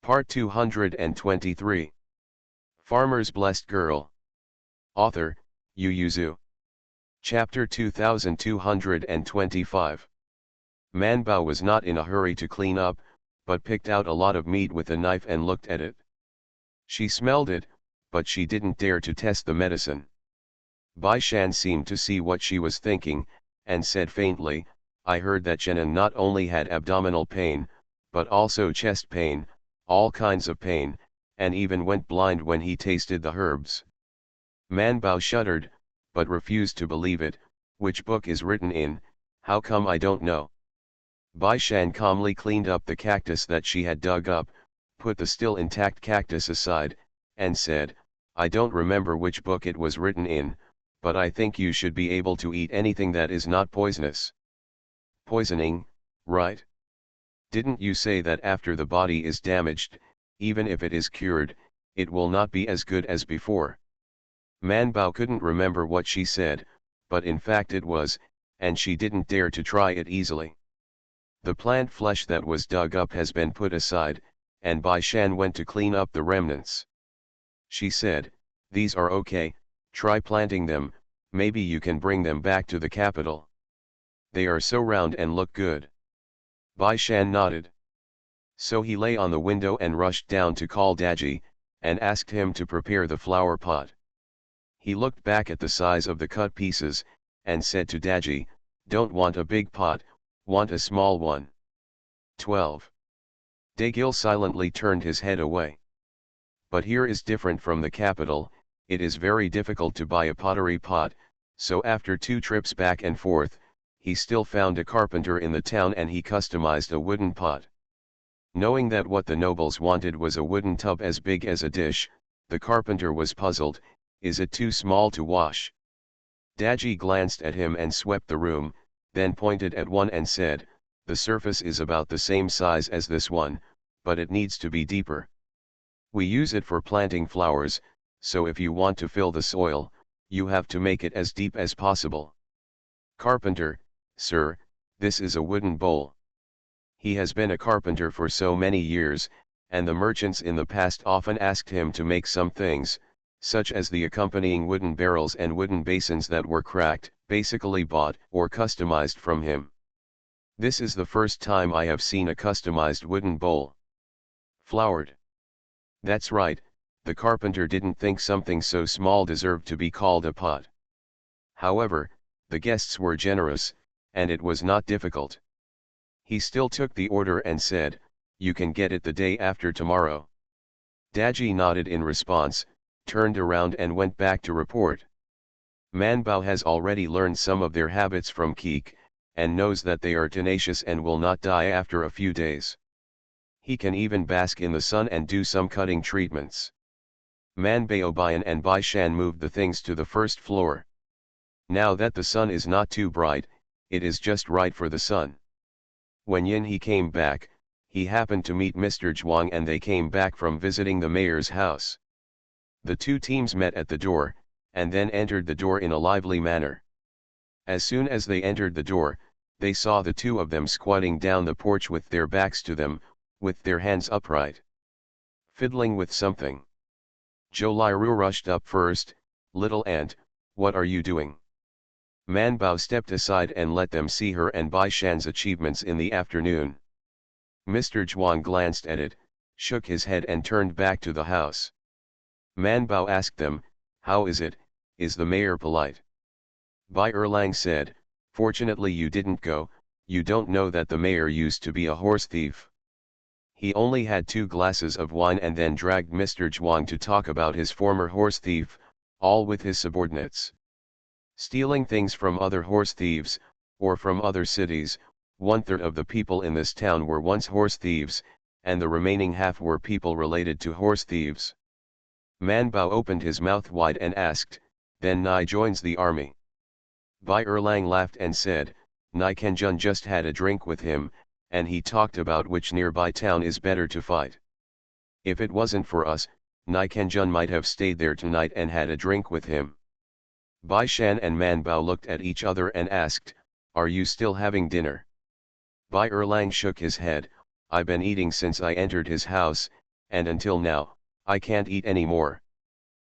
Part 223. Farmer's Blessed Girl. Author, Yu Yuzu. Chapter 2225. Manbao was not in a hurry to clean up, but picked out a lot of meat with a knife and looked at it. She smelled it, but she didn't dare to test the medicine. Bai Shan seemed to see what she was thinking, and said faintly, "I heard that Zhenan not only had abdominal pain, but also chest pain, all kinds of pain, and even went blind when he tasted the herbs." Manbao shuddered, but refused to believe it. "Which book is written in? How come I don't know?" Bai Shan calmly cleaned up the cactus that she had dug up, put the still intact cactus aside, and said, "I don't remember which book it was written in, but I think you should be able to eat anything that is not poisonous." "Poisoning, right? Didn't you say that after the body is damaged, even if it is cured, it will not be as good as before?" Manbao couldn't remember what she said, but in fact it was, and she didn't dare to try it easily. The plant flesh that was dug up has been put aside, and Bai Shan went to clean up the remnants. She said, "These are okay, try planting them, maybe you can bring them back to the capital. They are so round and look good." Bai Shan nodded. So he lay on the window and rushed down to call Daji, and asked him to prepare the flower pot. He looked back at the size of the cut pieces, and said to Daji, "Don't want a big pot, want a small one." 12. Dagil silently turned his head away. "But here is different from the capital, it is very difficult to buy a pottery pot," so after 2 trips back and forth, he still found a carpenter in the town and he customized a wooden pot. Knowing that what the nobles wanted was a wooden tub as big as a dish, the carpenter was puzzled. Is it too small to wash? Daji glanced at him and swept the room, then pointed at one and said, "The surface is about the same size as this one, but it needs to be deeper. We use it for planting flowers, so if you want to fill the soil, you have to make it as deep as possible." "Carpenter, sir, this is a wooden bowl." He has been a carpenter for so many years, and the merchants in the past often asked him to make some things, such as the accompanying wooden barrels and wooden basins that were cracked, basically bought or customized from him. "This is the first time I have seen a customized wooden bowl. Flowered." That's right, the carpenter didn't think something so small deserved to be called a pot. However, the guests were generous, and it was not difficult. He still took the order and said, "You can get it the day after tomorrow." Daji nodded in response, turned around and went back to report. Manbao has already learned some of their habits from Keek, and knows that they are tenacious and will not die after a few days. He can even bask in the sun and do some cutting treatments. Manbao Bayan and Bai Shan moved the things to the first floor. Now that the sun is not too bright, it is just right for the sun. When Yin he came back, he happened to meet Mr. Zhuang and they came back from visiting the mayor's house. The 2 teams met at the door, and then entered the door in a lively manner. As soon as they entered the door, they saw the 2 of them squatting down the porch with their backs to them, with their hands upright, fiddling with something. Zhou Liru rushed up first. "Little aunt, what are you doing?" Manbao stepped aside and let them see her and Bai Shan's achievements in the afternoon. Mr. Zhuang glanced at it, shook his head and turned back to the house. Manbao asked them, "How is it, is the mayor polite?" Bai Erlang said, "Fortunately you didn't go, you don't know that the mayor used to be a horse thief. He only had 2 glasses of wine and then dragged Mr. Zhuang to talk about his former horse thief, all with his subordinates. Stealing things from other horse thieves, or from other cities. 1/3 of the people in this town were once horse thieves, and the remaining half were people related to horse thieves." Manbao opened his mouth wide and asked, "Then Nai joins the army?" Bai Erlang laughed and said, "Nai Kenjun just had a drink with him, and he talked about which nearby town is better to fight. If it wasn't for us, Nai Kenjun might have stayed there tonight and had a drink with him." Bai Shan and Manbao looked at each other and asked, "Are you still having dinner?" Bai Erlang shook his head, "I've been eating since I entered his house, and until now, I can't eat any more.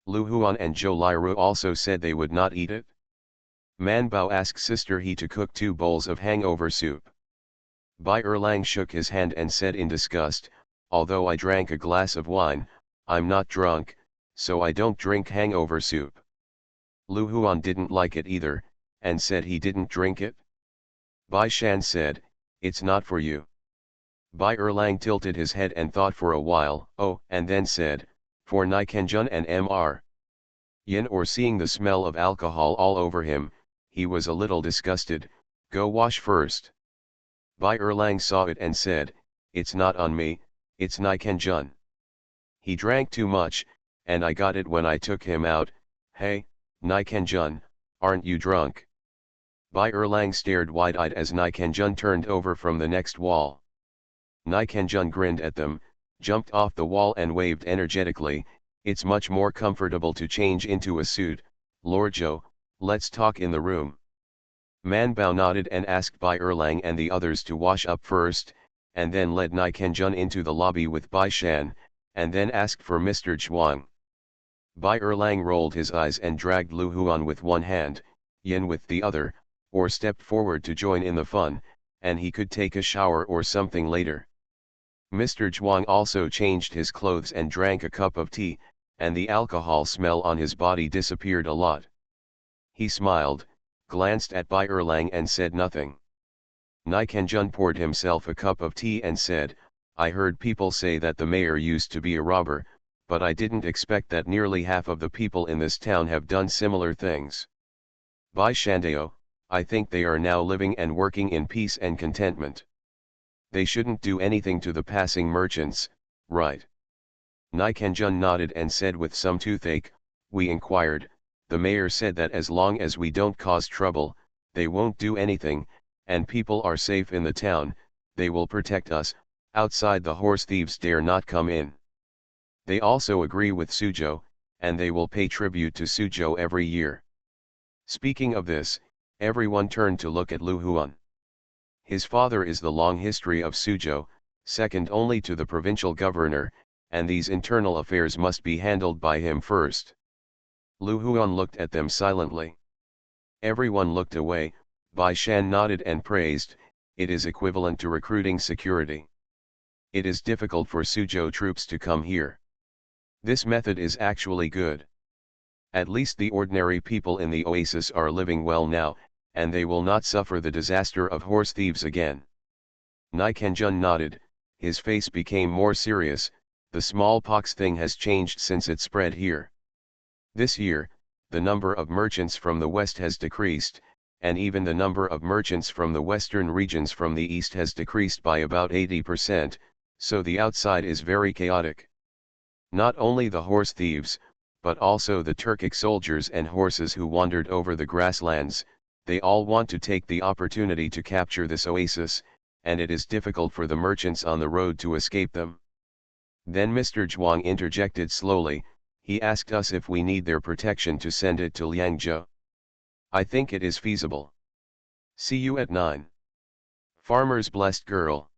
Lu Huan and Zhou Liru also said they would not eat it. Man Bao asked Sister He to cook 2 bowls of hangover soup. Bai Erlang shook his hand and said in disgust, although I drank a glass of wine, I'm not drunk, so I don't drink hangover soup. Lu Huan didn't like it either, and said he didn't drink it. Bai Shan said, it's not for you. Bai Erlang tilted his head and thought for a while, and then said, for Nai Kenjun and Mr. Yin, or seeing the smell of alcohol all over him, he was a little disgusted. Go wash first. Bai Erlang saw it and said, it's not on me, it's Nai Kenjun. He drank too much, and I got it when I took him out. Hey, Nai Kenjun, aren't you drunk? Bai Erlang stared wide-eyed as Nai Kenjun turned over from the next wall. Nai Kenjun grinned at them, jumped off the wall and waved energetically. It's much more comfortable to change into a suit, Lord Zhou, let's talk in the room. Man Bao nodded and asked Bai Erlang and the others to wash up first, and then led Nai Kenjun into the lobby with Bai Shan, and then asked for Mr. Zhuang. Bai Erlang rolled his eyes and dragged Lu Huan with one hand, Yin with the other, or stepped forward to join in the fun, and he could take a shower or something later. Mr. Zhuang also changed his clothes and drank a cup of tea, and the alcohol smell on his body disappeared a lot. He smiled, glanced at Bai Erlang and said nothing. Nai Kenjun poured himself a cup of tea and said, I heard people say that the mayor used to be a robber, but I didn't expect that nearly half of the people in this town have done similar things. Bai Shandao, I think they are now living and working in peace and contentment. They shouldn't do anything to the passing merchants, right? Nai Kenjun nodded and said with some toothache, we inquired, the mayor said that as long as we don't cause trouble, they won't do anything, and people are safe in the town, they will protect us, outside the horse thieves dare not come in. They also agree with Suzhou, and they will pay tribute to Suzhou every year. Speaking of this, everyone turned to look at Lu Huan. His father is the long history of Suzhou, second only to the provincial governor, and these internal affairs must be handled by him first. Lu Huan looked at them silently. Everyone looked away. Bai Shan nodded and praised, it is equivalent to recruiting security. It is difficult for Suzhou troops to come here. This method is actually good. At least the ordinary people in the oasis are living well now, and they will not suffer the disaster of horse thieves again. Nai Kenjun nodded, his face became more serious, the smallpox thing has changed since it spread here. This year, the number of merchants from the west has decreased, and even the number of merchants from the western regions from the east has decreased by about 80%, so the outside is very chaotic. Not only the horse thieves, but also the Turkic soldiers and horses who wandered over the grasslands, they all want to take the opportunity to capture this oasis, and it is difficult for the merchants on the road to escape them. Then Mr. Zhuang interjected slowly, he asked us if we need their protection to send it to Liangzhou. I think it is feasible. See you at 9. Farmer's Blessed Girl.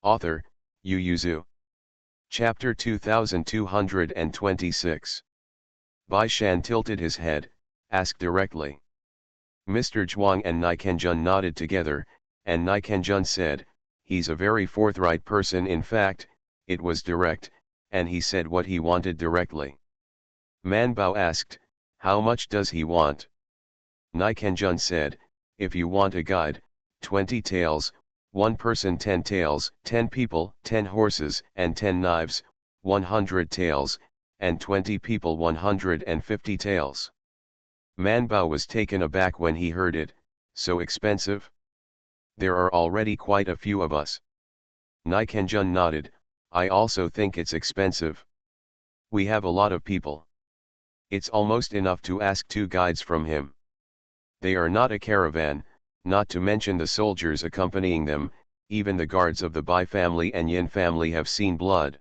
Author, Yu Yuzu. Chapter 2226. Bai Shan tilted his head, asked directly. Mr. Zhuang and Nai Kenjun nodded together, and Nai Kenjun said, he's a very forthright person, in fact, it was direct, and he said what he wanted directly. Man Bao asked, how much does he want? Nai Kenjun said, if you want a guide, 20 taels, 1 person 10 taels, 10 people 10 horses and 10 knives, 100 taels, and 20 people 150 taels. Man Bao was taken aback when he heard it, so expensive? There are already quite a few of us. Nai Kenjun nodded, I also think it's expensive. We have a lot of people. It's almost enough to ask 2 guides from him. They are not a caravan, not to mention the soldiers accompanying them, even the guards of the Bai family and Yin family have seen blood.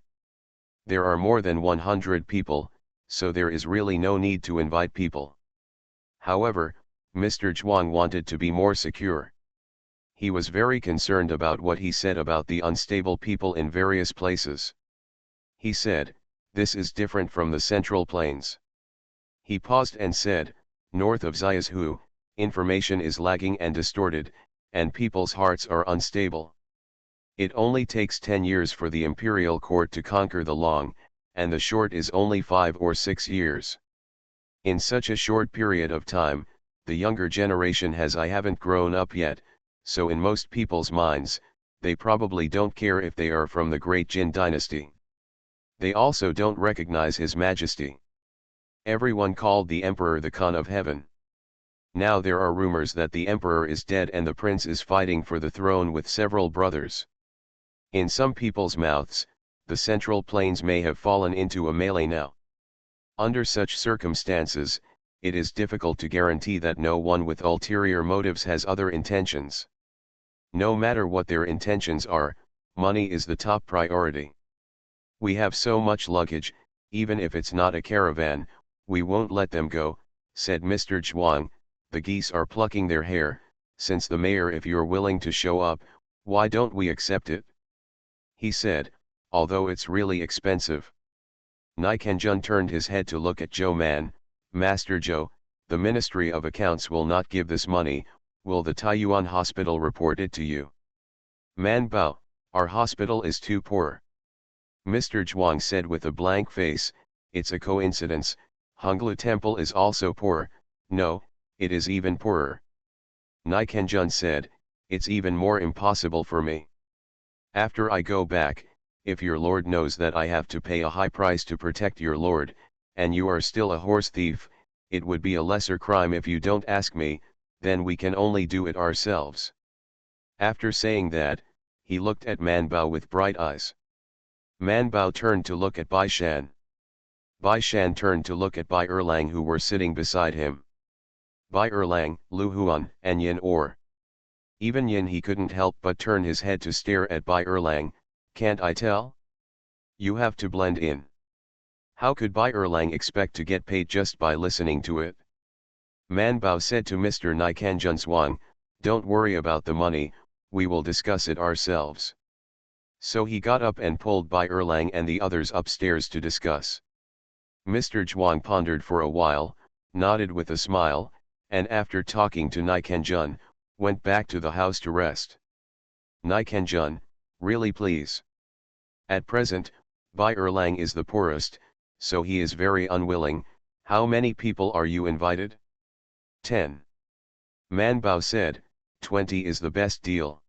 There are more than 100 people, so there is really no need to invite people. However, Mr. Zhuang wanted to be more secure. He was very concerned about what he said about the unstable people in various places. He said, this is different from the Central Plains. He paused and said, north of Xiazhu, information is lagging and distorted, and people's hearts are unstable. It only takes 10 years for the imperial court to conquer the long, and the short is only 5 or 6 years. In such a short period of time, the younger generation I haven't grown up yet, so in most people's minds, they probably don't care if they are from the great Jin dynasty. They also don't recognize His Majesty. Everyone called the emperor the Khan of Heaven. Now there are rumors that the emperor is dead and the prince is fighting for the throne with several brothers. In some people's mouths, the Central Plains may have fallen into a melee now. Under such circumstances, it is difficult to guarantee that no one with ulterior motives has other intentions. No matter what their intentions are, money is the top priority. We have so much luggage, even if it's not a caravan, we won't let them go, said Mr. Zhuang. The geese are plucking their hair, since the mayor, if you're willing to show up, why don't we accept it? He said, although it's really expensive. Nikanjun turned his head to look at Zhou Man. Master Zhou, the Ministry of Accounts will not give this money, will the Taiyuan hospital report it to you? Man Bao, our hospital is too poor. Mr. Zhuang said with a blank face, it's a coincidence, Honglu Temple is also poor, no, it is even poorer. Nikanjun said, it's even more impossible for me. After I go back, if your lord knows that I have to pay a high price to protect your lord, and you are still a horse thief, it would be a lesser crime if you don't ask me, then we can only do it ourselves. After saying that, he looked at Man Bao with bright eyes. Man Bao turned to look at Bai Shan. Bai Shan turned to look at Bai Erlang, who were sitting beside him. Bai Erlang, Lu Huan, and Yin Or. Even Yin, he couldn't help but turn his head to stare at Bai Erlang. Can't I tell? You have to blend in. How could Bai Erlang expect to get paid just by listening to it? Man Bao said to Mr. Nikanjun Zhuang, don't worry about the money, we will discuss it ourselves. So he got up and pulled Bai Erlang and the others upstairs to discuss. Mr. Zhuang pondered for a while, nodded with a smile, and after talking to Nikanjun, went back to the house to rest. Nikanjun, really please. At present, Bai Erlang is the poorest, so he is very unwilling. How many people are you invited? 10. Man Bao said, 20 is the best deal.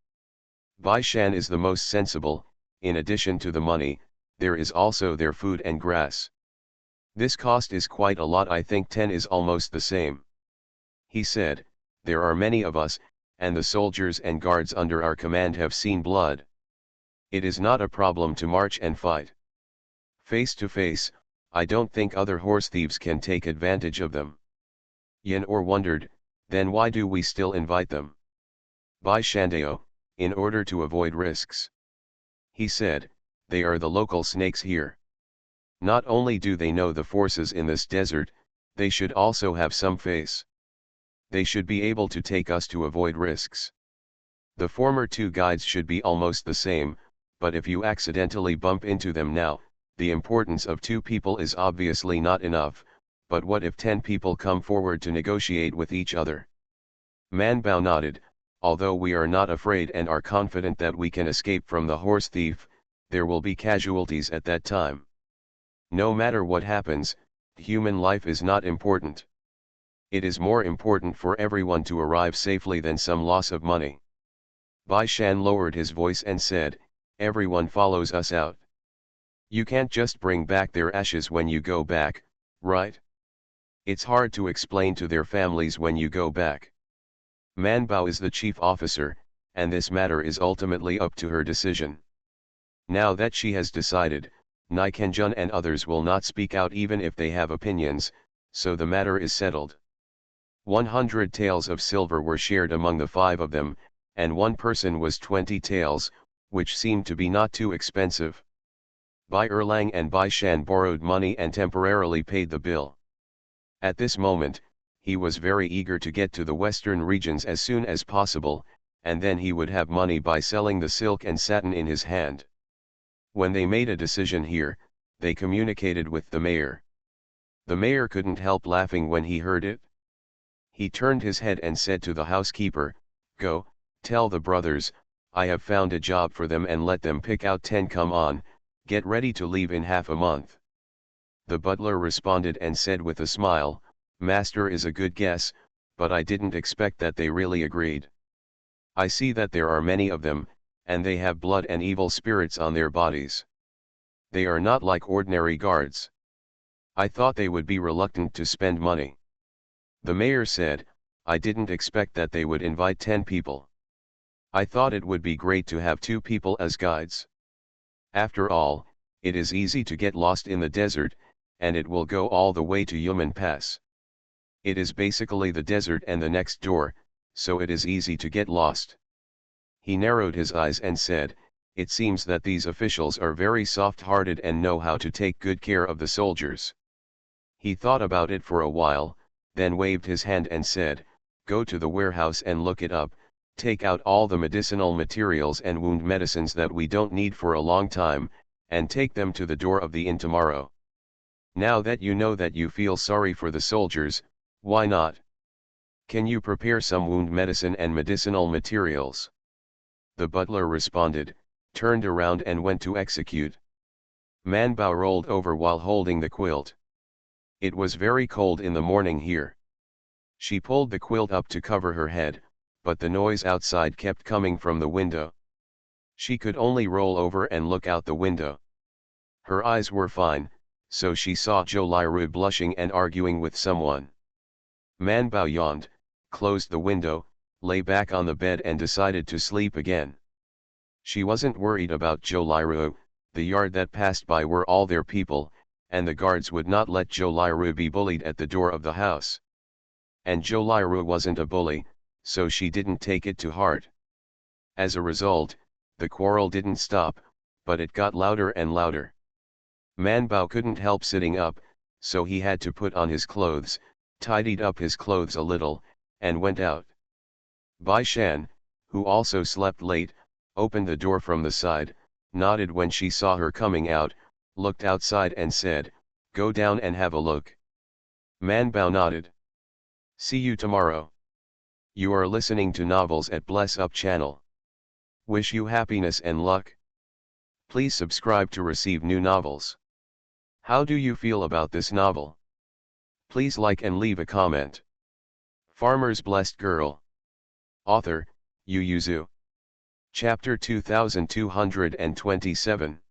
Bai Shan is the most sensible. In addition to the money, there is also their food and grass. This cost is quite a lot. I think 10 is almost the same. He said, there are many of us, and the soldiers and guards under our command have seen blood. It is not a problem to march and fight. Face to face, I don't think other horse thieves can take advantage of them. Yin Or wondered, then why do we still invite them? Bai Shandao, in order to avoid risks. He said, they are the local snakes here. Not only do they know the forces in this desert, they should also have some face. They should be able to take us to avoid risks. The former two guides should be almost the same, but if you accidentally bump into them now, the importance of 2 people is obviously not enough, but what if 10 people come forward to negotiate with each other? Man Bao nodded, although we are not afraid and are confident that we can escape from the horse thief, there will be casualties at that time. No matter what happens, human life is not important. It is more important for everyone to arrive safely than some loss of money. Bai Shan lowered his voice and said, everyone follows us out. You can't just bring back their ashes when you go back, right? It's hard to explain to their families when you go back. Man Bao is the chief officer, and this matter is ultimately up to her decision. Now that she has decided, Nikanjun and others will not speak out even if they have opinions, so the matter is settled. 100 taels of silver were shared among the 5 of them, and one person was 20 taels, which seemed to be not too expensive. Bai Erlang and Bai Shan borrowed money and temporarily paid the bill. At this moment, he was very eager to get to the western regions as soon as possible, and then he would have money by selling the silk and satin in his hand. When they made a decision here, they communicated with the mayor. The mayor couldn't help laughing when he heard it. He turned his head and said to the housekeeper, "Go, tell the brothers, I have found a job for them and let them pick out 10. Come on, get ready to leave in half a month." The butler responded and said with a smile, "Master is a good guess, but I didn't expect that they really agreed. I see that there are many of them, and they have blood and evil spirits on their bodies. They are not like ordinary guards. I thought they would be reluctant to spend money." The mayor said, "I didn't expect that they would invite 10 people. I thought it would be great to have 2 people as guides. After all, it is easy to get lost in the desert, and it will go all the way to Yumen Pass. It is basically the desert and the next door, so it is easy to get lost." He narrowed his eyes and said, "It seems that these officials are very soft-hearted and know how to take good care of the soldiers." He thought about it for a while, then waved his hand and said, "Go to the warehouse and look it up, take out all the medicinal materials and wound medicines that we don't need for a long time, and take them to the door of the inn tomorrow. Now that you know that you feel sorry for the soldiers, why not? Can you prepare some wound medicine and medicinal materials?" The butler responded, turned around and went to execute. Manbao rolled over while holding the quilt. It was very cold in the morning here. She pulled the quilt up to cover her head, but the noise outside kept coming from the window. She could only roll over and look out the window. Her eyes were fine, so she saw Zhou Liru blushing and arguing with someone. Manbao yawned, closed the window, lay back on the bed and decided to sleep again. She wasn't worried about Zhou Liru, the yard that passed by were all their people, and the guards would not let Zhou Liru be bullied at the door of the house. And Zhou Liru wasn't a bully, so she didn't take it to heart. As a result, the quarrel didn't stop, but it got louder and louder. Manbao couldn't help sitting up, so he had to put on his clothes, tidied up his clothes a little, and went out. Bai Shan, who also slept late, opened the door from the side, nodded when she saw her coming out, looked outside and said, "Go down and have a look." Manbao nodded. "See you tomorrow." You are listening to Novels at Bless Up channel. Wish you happiness and luck. Please subscribe to receive new novels. How do you feel about this novel? Please like and leave a comment. Farmer's Blessed Girl. Author, Yu Yuzu. Chapter 2227.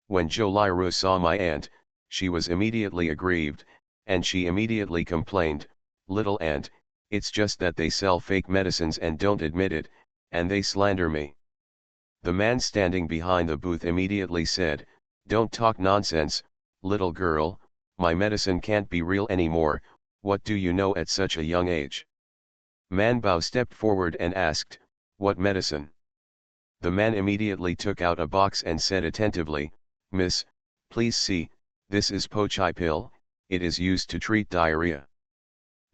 When Zhou Liru saw my aunt, she was immediately aggrieved, and she immediately complained, "Little aunt, it's just that they sell fake medicines and don't admit it, and they slander me." The man standing behind the booth immediately said, "Don't talk nonsense, little girl, my medicine can't be real anymore, what do you know at such a young age?" Manbao stepped forward and asked, "What medicine?" The man immediately took out a box and said attentively, "Miss, please see, this is pochai pill, it is used to treat diarrhea.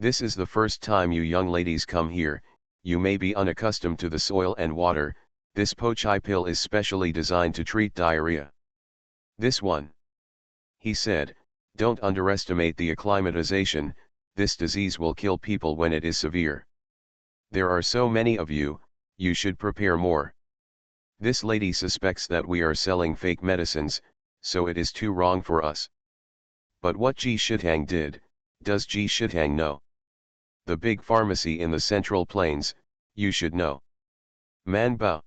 This is the first time you young ladies come here, you may be unaccustomed to the soil and water, this pochai pill is specially designed to treat diarrhea. This one," he said, "don't underestimate the acclimatization, this disease will kill people when it is severe. There are so many of you, you should prepare more. This lady suspects that we are selling fake medicines, so it is too wrong for us." But what Ji Shitang did, does Ji Shitang know? The big pharmacy in the Central Plains, you should know. Manbao.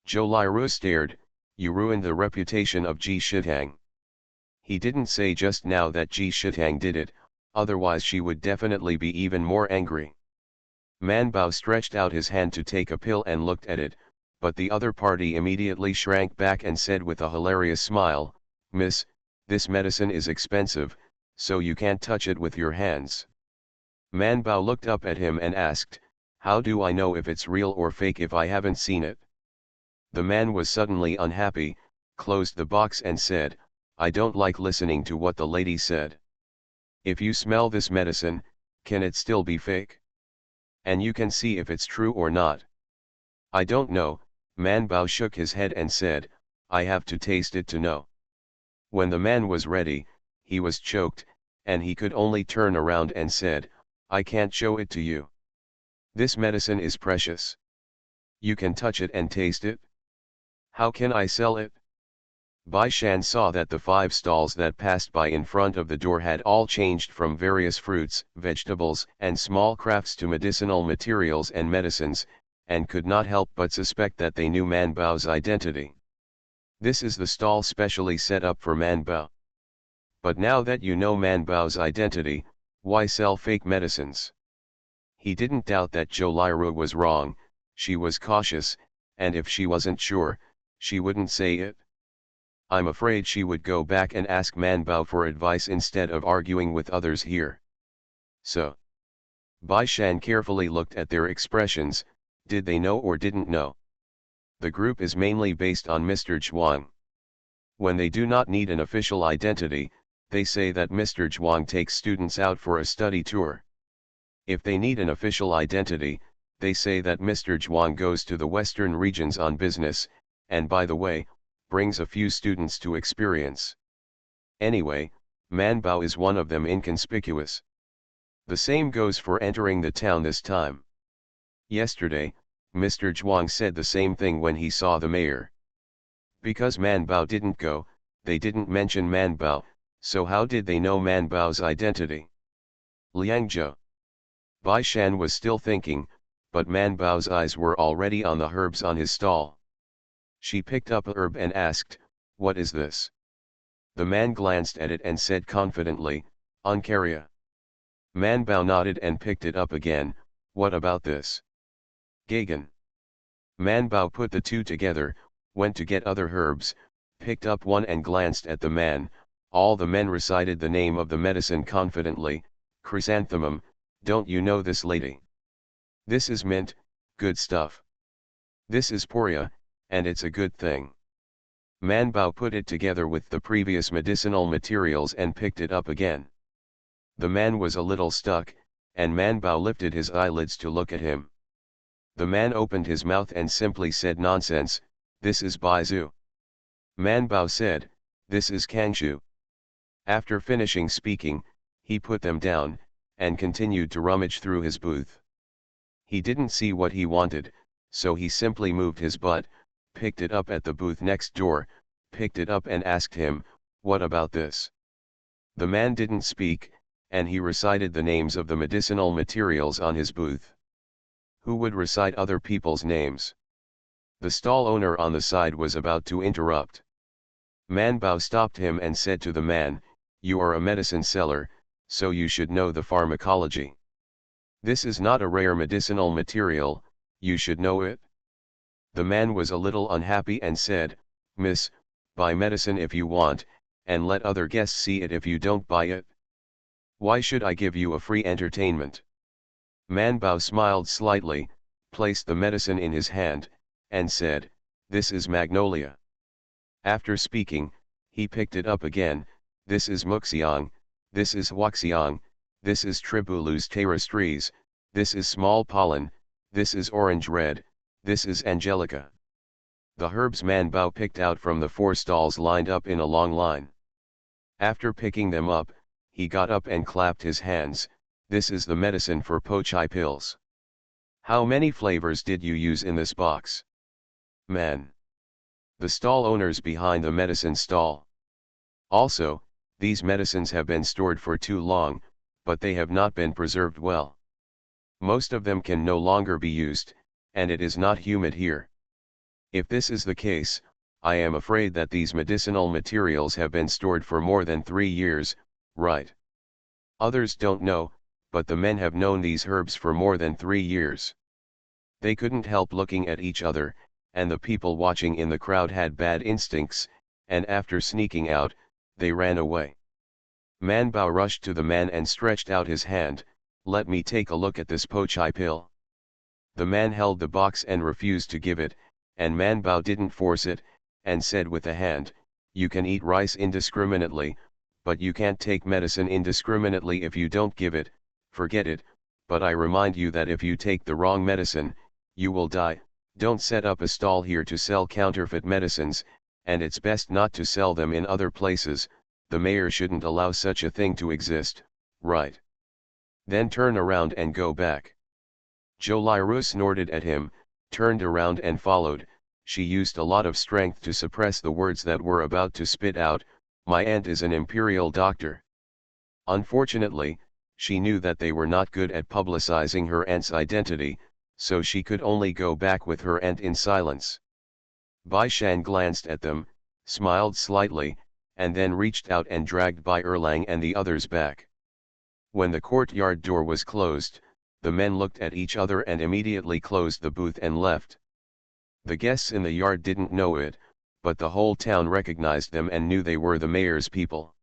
Zhou Liru stared, "You ruined the reputation of Ji Shitang." He didn't say just now that Ji Shitang did it, otherwise she would definitely be even more angry. Manbao stretched out his hand to take a pill and looked at it, but the other party immediately shrank back and said with a hilarious smile, "Miss, this medicine is expensive, so you can't touch it with your hands." Manbao looked up at him and asked, "How do I know if it's real or fake if I haven't seen it?" The man was suddenly unhappy, closed the box and said, "I don't like listening to what the lady said. If you smell this medicine, can it still be fake? And you can see if it's true or not." "I don't know," Manbao shook his head and said, "I have to taste it to know." When the man was ready, he was choked, and he could only turn around and said, "I can't show it to you. This medicine is precious. You can touch it and taste it. How can I sell it?" Bai Shan saw that the 5 stalls that passed by in front of the door had all changed from various fruits, vegetables, and small crafts to medicinal materials and medicines, and could not help but suspect that they knew Man Bao's identity. "This is the stall specially set up for Man Bao. But now that you know Man Bao's identity, why sell fake medicines?" He didn't doubt that Zhou Liru was wrong, she was cautious, and if she wasn't sure, she wouldn't say it. I'm afraid she would go back and ask Man Bao for advice instead of arguing with others here. So, Bai Shan carefully looked at their expressions. Did they know or didn't know? The group is mainly based on Mr. Zhuang. When they do not need an official identity, they say that Mr. Zhuang takes students out for a study tour. If they need an official identity, they say that Mr. Zhuang goes to the western regions on business, and by the way, brings a few students to experience. Anyway, Man Bao is one of them, inconspicuous. The same goes for entering the town this time. Yesterday, Mr. Zhuang said the same thing when he saw the mayor. Because Man Bao didn't go, they didn't mention Man Bao, so how did they know Man Bao's identity? Liangzhou. Bai Shan was still thinking, but Man Bao's eyes were already on the herbs on his stall. She picked up a herb and asked, "What is this?" The man glanced at it and said confidently, "Oncaria." Man Bao nodded and picked it up again. "What about this?" "Gagan." Man Bao put the two together, went to get other herbs, picked up one and glanced at the man. All the men recited the name of the medicine confidently. "Chrysanthemum, don't you know this lady? This is mint, good stuff. This is poria, and it's a good thing." Man Bao put it together with the previous medicinal materials and picked it up again. The man was a little stuck, and Man Bao lifted his eyelids to look at him. The man opened his mouth and simply said, "Nonsense, this is Baizu." Man Bao said, "This is Kangshu." After finishing speaking, he put them down, and continued to rummage through his booth. He didn't see what he wanted, so he simply moved his butt, picked it up at the booth next door, picked it up and asked him, "What about this?" The man didn't speak, and he recited the names of the medicinal materials on his booth. Who would recite other people's names? The stall owner on the side was about to interrupt. Man Bao stopped him and said to the man, "You are a medicine seller, so you should know the pharmacology. This is not a rare medicinal material, you should know it." The man was a little unhappy and said, "Miss, buy medicine if you want, and let other guests see it if you don't buy it. Why should I give you a free entertainment?" Man Bao smiled slightly, placed the medicine in his hand, and said, "This is magnolia." After speaking, he picked it up again. "This is muxiang, this is huaxiang, this is tribulus terrestris, this is small pollen, this is orange red, this is angelica." The herbs Man Bao picked out from the 4 stalls lined up in a long line. After picking them up, he got up and clapped his hands. "This is the medicine for pochai pills. How many flavors did you use in this box?" "Man." The stall owners behind the medicine stall. "Also, these medicines have been stored for too long, but they have not been preserved well. Most of them can no longer be used, and it is not humid here. If this is the case, I am afraid that these medicinal materials have been stored for more than 3 years, right?" Others don't know, but the men have known these herbs for more than 3 years. They couldn't help looking at each other, and the people watching in the crowd had bad instincts, and after sneaking out, they ran away. Man Bao rushed to the man and stretched out his hand. "Let me take a look at this pochai pill." The man held the box and refused to give it, and Man Bao didn't force it, and said with a hand, "You can eat rice indiscriminately, but you can't take medicine indiscriminately. If you don't give it, forget it, but I remind you that if you take the wrong medicine, you will die. Don't set up a stall here to sell counterfeit medicines, and it's best not to sell them in other places. The mayor shouldn't allow such a thing to exist, right? Then turn around and go back. Joliru snorted at him, turned around and followed. She used a lot of strength to suppress the words that were about to spit out. My aunt is an imperial doctor. Unfortunately, she knew that they were not good at publicizing her aunt's identity, so she could only go back with her aunt in silence. Bai Shan glanced at them, smiled slightly, and then reached out and dragged Bai Erlang and the others back. When the courtyard door was closed, the men looked at each other and immediately closed the booth and left. The guests in the yard didn't know it, but the whole town recognized them and knew they were the mayor's people.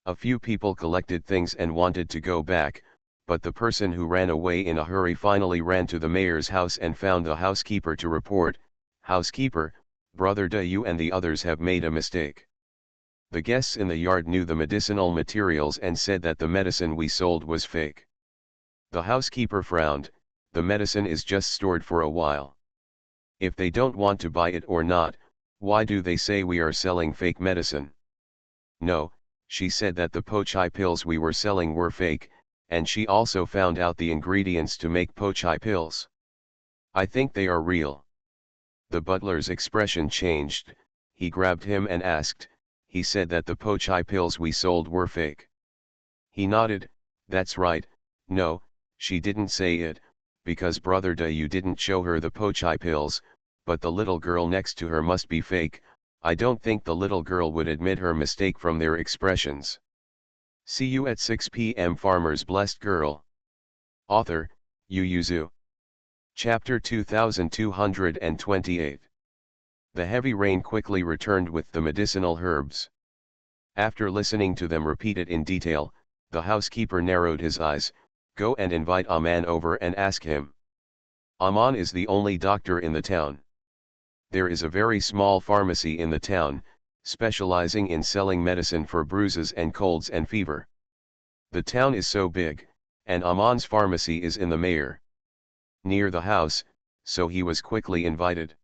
A few people collected things and wanted to go back, but the person who ran away in a hurry finally ran to the mayor's house and found the housekeeper to report, "Housekeeper, Brother Dayu and the others have made a mistake." The guests in the yard knew the medicinal materials and said that the medicine we sold was fake. The housekeeper frowned. The medicine is just stored for a while. If they don't want to buy it or not, why do they say we are selling fake medicine? No, she said that the pochai pills we were selling were fake, and she also found out the ingredients to make pochai pills. I think they are real. The butler's expression changed. He grabbed him and asked, "He said that the pochai pills we sold were fake." He nodded, "That's right. No, she didn't say it, because Brother Dayu didn't show her the pochai pills, but the little girl next to her must be fake. I don't think the little girl would admit her mistake from their expressions." See you at 6 p.m. Farmer's Blessed Girl. Author, Yu Yuzu. Chapter 2228. The heavy rain quickly returned with the medicinal herbs. After listening to them repeated in detail, the housekeeper narrowed his eyes. "Go and invite Aman over and ask him." Aman is the only doctor in the town. There is a very small pharmacy in the town, specializing in selling medicine for bruises and colds and fever. The town is so big, and Aman's pharmacy is in the mayor near the house, so he was quickly invited.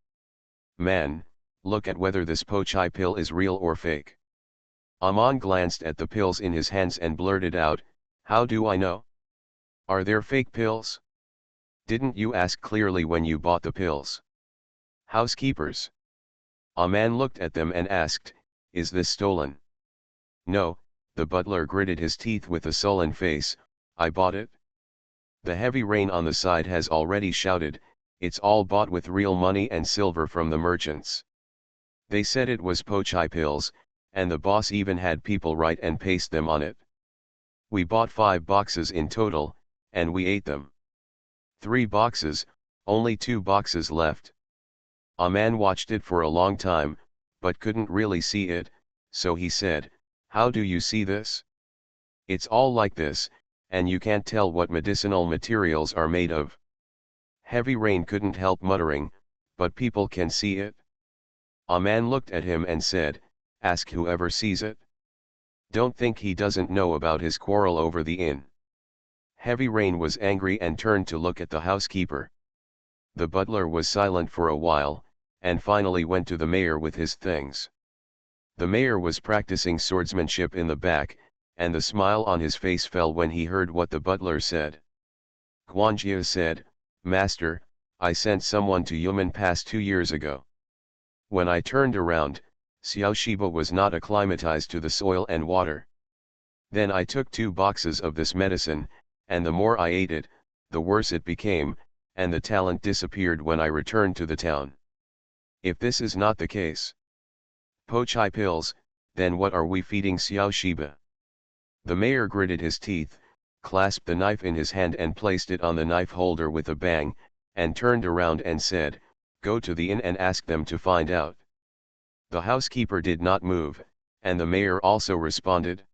"Man, look at whether this pochai pill is real or fake." Aman glanced at the pills in his hands and blurted out, "How do I know? Are there fake pills? Didn't you ask clearly when you bought the pills?" "Housekeepers." Aman looked at them and asked, "Is this stolen?" "No," the butler gritted his teeth with a sullen face, "I bought it." The heavy rain on the side has already shouted, "It's all bought with real money and silver from the merchants." They said it was pochai pills, and the boss even had people write and paste them on it. "We bought 5 boxes in total, and we ate them." 3 boxes, only 2 boxes left. Aman watched it for a long time, but couldn't really see it, so he said, "How do you see this?" "It's all like this, and you can't tell what medicinal materials are made of." Heavy Rain couldn't help muttering, "But people can see it." Aman looked at him and said, "Ask whoever sees it." "Don't think he doesn't know about his quarrel over the inn." Heavy Rain was angry and turned to look at the housekeeper. The butler was silent for a while, and finally went to the mayor with his things. The mayor was practicing swordsmanship in the back, and the smile on his face fell when he heard what the butler said. Guanjia said, "Master, I sent someone to Yumen Pass 2 years ago. When I turned around, Xiaoshiba was not acclimatized to the soil and water. Then I took 2 boxes of this medicine, and the more I ate it, the worse it became, and the talent disappeared when I returned to the town. If this is not the case, pochai pills, then what are we feeding Xiaoshiba?" The mayor gritted his teeth, clasped the knife in his hand and placed it on the knife holder with a bang, and turned around and said, "Go to the inn and ask them to find out." The housekeeper did not move, and the mayor also responded.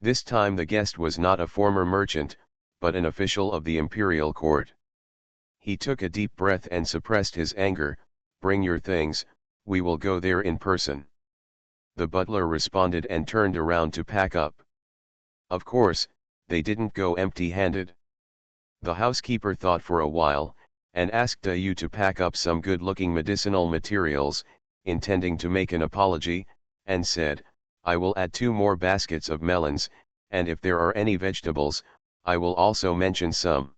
This time the guest was not a former merchant, but an official of the imperial court. He took a deep breath and suppressed his anger. "Bring your things, we will go there in person." The butler responded and turned around to pack up. Of course, they didn't go empty-handed. The housekeeper thought for a while, and asked Dayu to pack up some good-looking medicinal materials, intending to make an apology, and said, I will add 2 more baskets of melons, and if there are any vegetables, I will also mention some.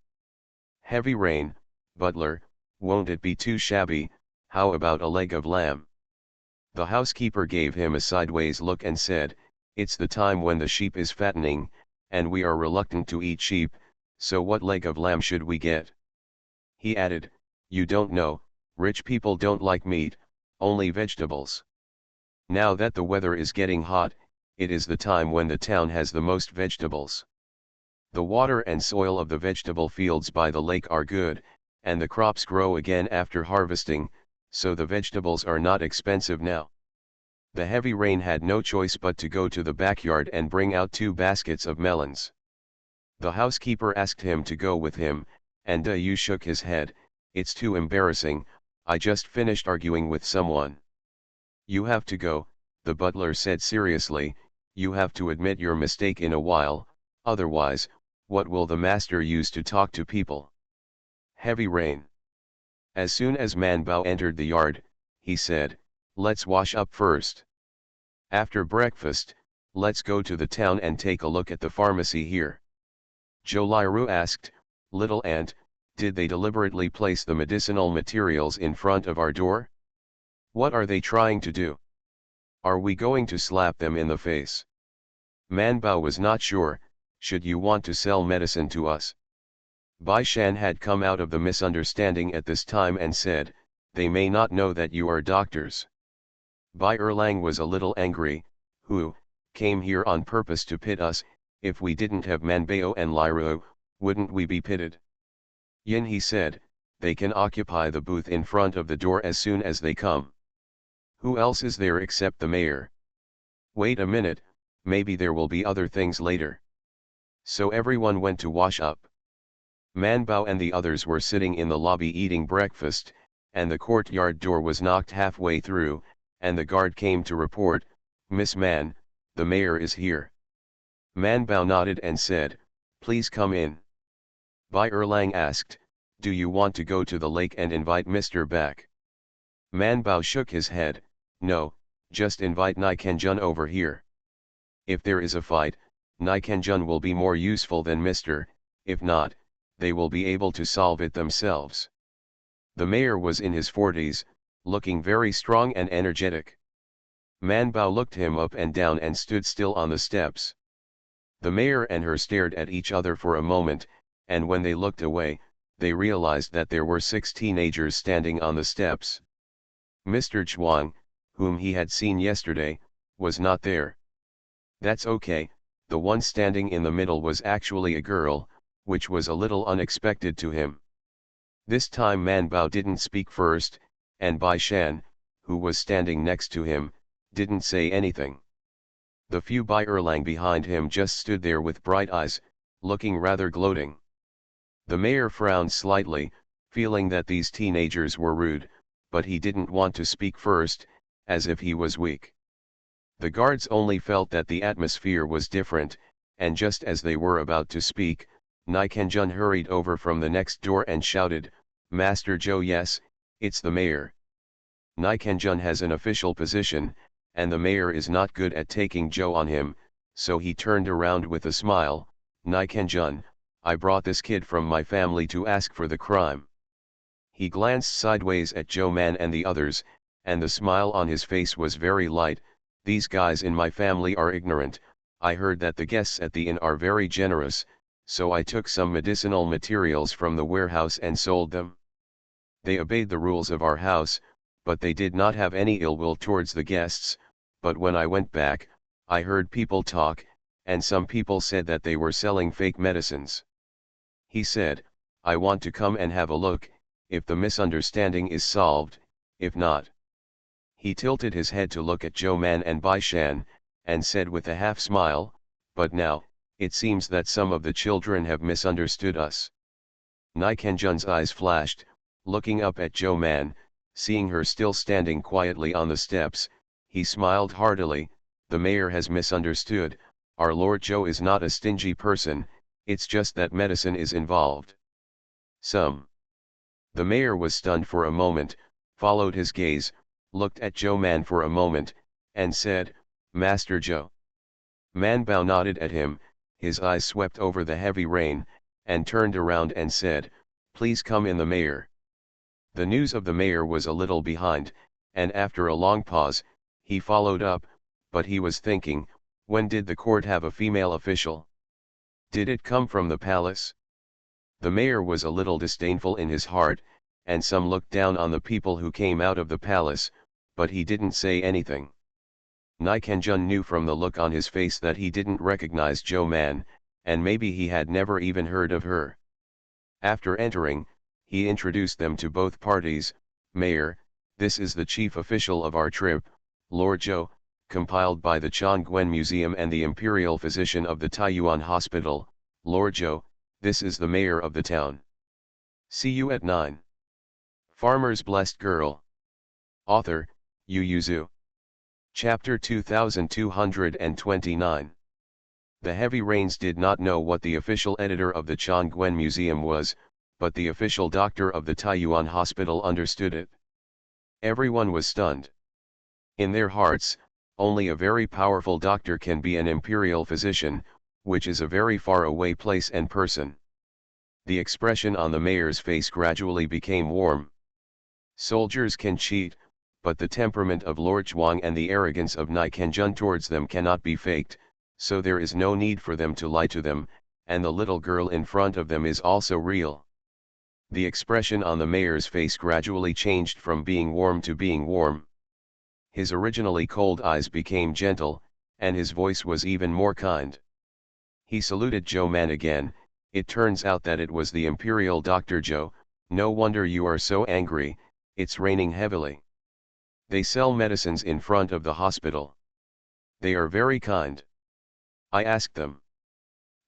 Heavy rain, butler, won't it be too shabby? How about a leg of lamb? The housekeeper gave him a sideways look and said, it's the time when the sheep is fattening, and we are reluctant to eat sheep, so what leg of lamb should we get? He added, you don't know, rich people don't like meat, only vegetables. Now that the weather is getting hot, it is the time when the town has the most vegetables. The water and soil of the vegetable fields by the lake are good, and the crops grow again after harvesting, so the vegetables are not expensive now. The heavy rain had no choice but to go to the backyard and bring out 2 baskets of melons. The housekeeper asked him to go with him, and Yu shook his head, it's too embarrassing, I just finished arguing with someone. You have to go, the butler said seriously, you have to admit your mistake in a while, otherwise, what will the master use to talk to people? Heavy rain. As soon as Man Bao entered the yard, he said, let's wash up first. After breakfast, let's go to the town and take a look at the pharmacy here. Zhou Liru asked, little aunt, did they deliberately place the medicinal materials in front of our door? What are they trying to do? Are we going to slap them in the face? Man Bao was not sure, should you want to sell medicine to us? Bai Shan had come out of the misunderstanding at this time and said, they may not know that you are doctors. Bai Erlang was a little angry, who came here on purpose to pit us, if we didn't have Manbao and Liru, wouldn't we be pitted? Yin, he said, they can occupy the booth in front of the door as soon as they come. Who else is there except the mayor? Wait a minute, maybe there will be other things later. So everyone went to wash up. Man Bao and the others were sitting in the lobby eating breakfast, and the courtyard door was knocked halfway through, and the guard came to report, Miss Man, the mayor is here. Man Bao nodded and said, please come in. Bai Erlang asked, do you want to go to the lake and invite Mr. back? Man Bao shook his head, no, just invite Nai Kenjun over here. If there is a fight, Nai Kenjun will be more useful than Mr., if not, they will be able to solve it themselves. The mayor was in his 40s, looking very strong and energetic. Man Bao looked him up and down and stood still on the steps. The mayor and her stared at each other for a moment, and when they looked away, they realized that there were 6 teenagers standing on the steps. Mr. Zhuang, whom he had seen yesterday, was not there. That's okay, the one standing in the middle was actually a girl, which was a little unexpected to him. This time Man Bao didn't speak first, and Bai Shan, who was standing next to him, didn't say anything. The few Bai Erlang behind him just stood there with bright eyes, looking rather gloating. The mayor frowned slightly, feeling that these teenagers were rude, but he didn't want to speak first, as if he was weak. The guards only felt that the atmosphere was different, and just as they were about to speak, Nai Kenjun hurried over from the next door and shouted, Master Zhou, yes, it's the mayor. Nai Kenjun has an official position, and the mayor is not good at taking Zhou on him, so he turned around with a smile, Nai Kenjun, I brought this kid from my family to ask for the crime. He glanced sideways at Zhou Man and the others, and the smile on his face was very light, these guys in my family are ignorant, I heard that the guests at the inn are very generous, so I took some medicinal materials from the warehouse and sold them. They obeyed the rules of our house, but they did not have any ill will towards the guests, but when I went back, I heard people talk, and some people said that they were selling fake medicines. He said, I want to come and have a look, if the misunderstanding is solved, if not. He tilted his head to look at Zhou Man and Bai Shan, and said with a half smile, but now, it seems that some of the children have misunderstood us. Nai Kenjun's eyes flashed, looking up at Zhou Man, seeing her still standing quietly on the steps, he smiled heartily, the mayor has misunderstood, our Lord Zhou is not a stingy person, it's just that medicine is involved. The mayor was stunned for a moment, followed his gaze, looked at Zhou Man for a moment, and said, "Master Zhou." Man Bao nodded at him, his eyes swept over the heavy rain, and turned around and said, "Please come in the mayor." The news of the mayor was a little behind, and after a long pause, he followed up, but he was thinking, when did the court have a female official? Did it come from the palace? The mayor was a little disdainful in his heart, and some looked down on the people who came out of the palace, but he didn't say anything. Nikanjun knew from the look on his face that he didn't recognize Zhou Man, and maybe he had never even heard of her. After entering, he introduced them to both parties. "Mayor, this is the chief official of our trip, Lord Zhou, compiled by the Chongquen Museum and the Imperial Physician of the Taiyuan Hospital. Lord Zhou, this is the mayor of the town. See you at 9. Farmer's Blessed Girl. Author, Yu Yuzu. Chapter 2229. The heavy rains did not know what the official editor of the Chongquen Museum was, but the official doctor of the Taiyuan Hospital understood it. Everyone was stunned. In their hearts, only a very powerful doctor can be an imperial physician, which is a very far away place and person. The expression on the mayor's face gradually became warm. Soldiers can cheat, but the temperament of Lord Zhuang and the arrogance of Nikanjun towards them cannot be faked, so there is no need for them to lie to them, and the little girl in front of them is also real. The expression on the mayor's face gradually changed from being warm to being warm. His originally cold eyes became gentle, and his voice was even more kind. He saluted Zhou Man again. "It turns out that it was the imperial Dr. Zhou. No wonder you are so angry, it's raining heavily. They sell medicines in front of the hospital. They are very kind. I asked them.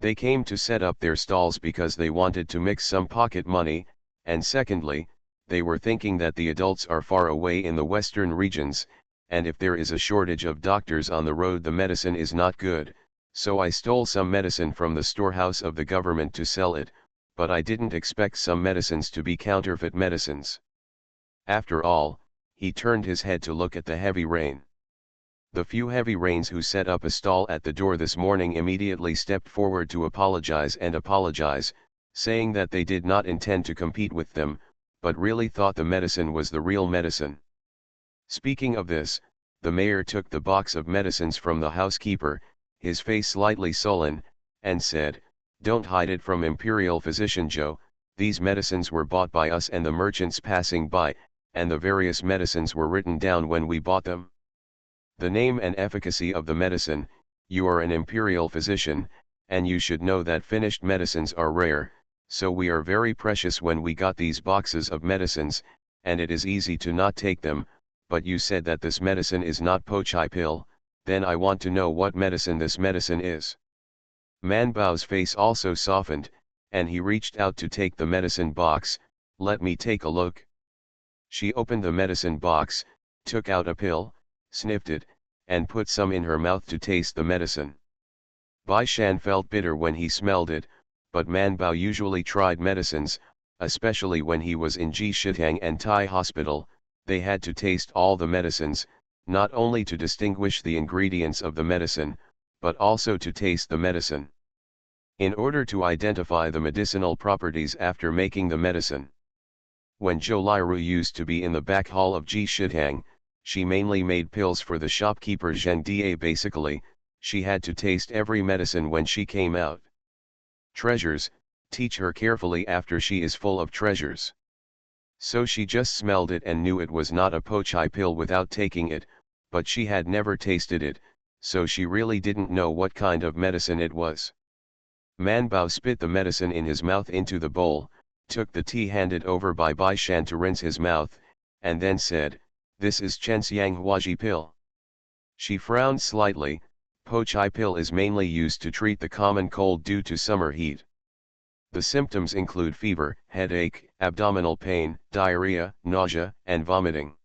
They came to set up their stalls because they wanted to mix some pocket money, and secondly, they were thinking that the adults are far away in the western regions, and if there is a shortage of doctors on the road the medicine is not good, so I stole some medicine from the storehouse of the government to sell it, but I didn't expect some medicines to be counterfeit medicines." After all, he turned his head to look at the heavy rain. The few heavy rains who set up a stall at the door this morning immediately stepped forward to apologize, saying that they did not intend to compete with them, but really thought the medicine was the real medicine. Speaking of this, the mayor took the box of medicines from the housekeeper, his face slightly sullen, and said, "Don't hide it from Imperial Physician Zhou, these medicines were bought by us and the merchants passing by, and the various medicines were written down when we bought them. The name and efficacy of the medicine, you are an Imperial Physician, and you should know that finished medicines are rare, so we are very precious when we got these boxes of medicines, and it is easy to not take them, but you said that this medicine is not pochai pill, then I want to know what medicine this medicine is." Man Bao's face also softened, and he reached out to take the medicine box. "Let me take a look." She opened the medicine box, took out a pill, sniffed it, and put some in her mouth to taste the medicine. Bai Shan felt bitter when he smelled it, but Man Bao usually tried medicines, especially when he was in Jishitang and Tai Hospital. They had to taste all the medicines, not only to distinguish the ingredients of the medicine, but also to taste the medicine, in order to identify the medicinal properties after making the medicine. When Zhou Liru used to be in the back hall of Jishitang, she mainly made pills for the shopkeeper Zheng Da. Basically, she had to taste every medicine when she came out. Treasures, teach her carefully after she is full of treasures. So she just smelled it and knew it was not a pochai pill without taking it, but she had never tasted it, so she really didn't know what kind of medicine it was. Man Bao spit the medicine in his mouth into the bowl, took the tea handed over by Bai Shan to rinse his mouth, and then said, "This is Chenxiang Huaji pill." She frowned slightly. Pochai pill is mainly used to treat the common cold due to summer heat. The symptoms include fever, headache, abdominal pain, diarrhea, nausea, and vomiting.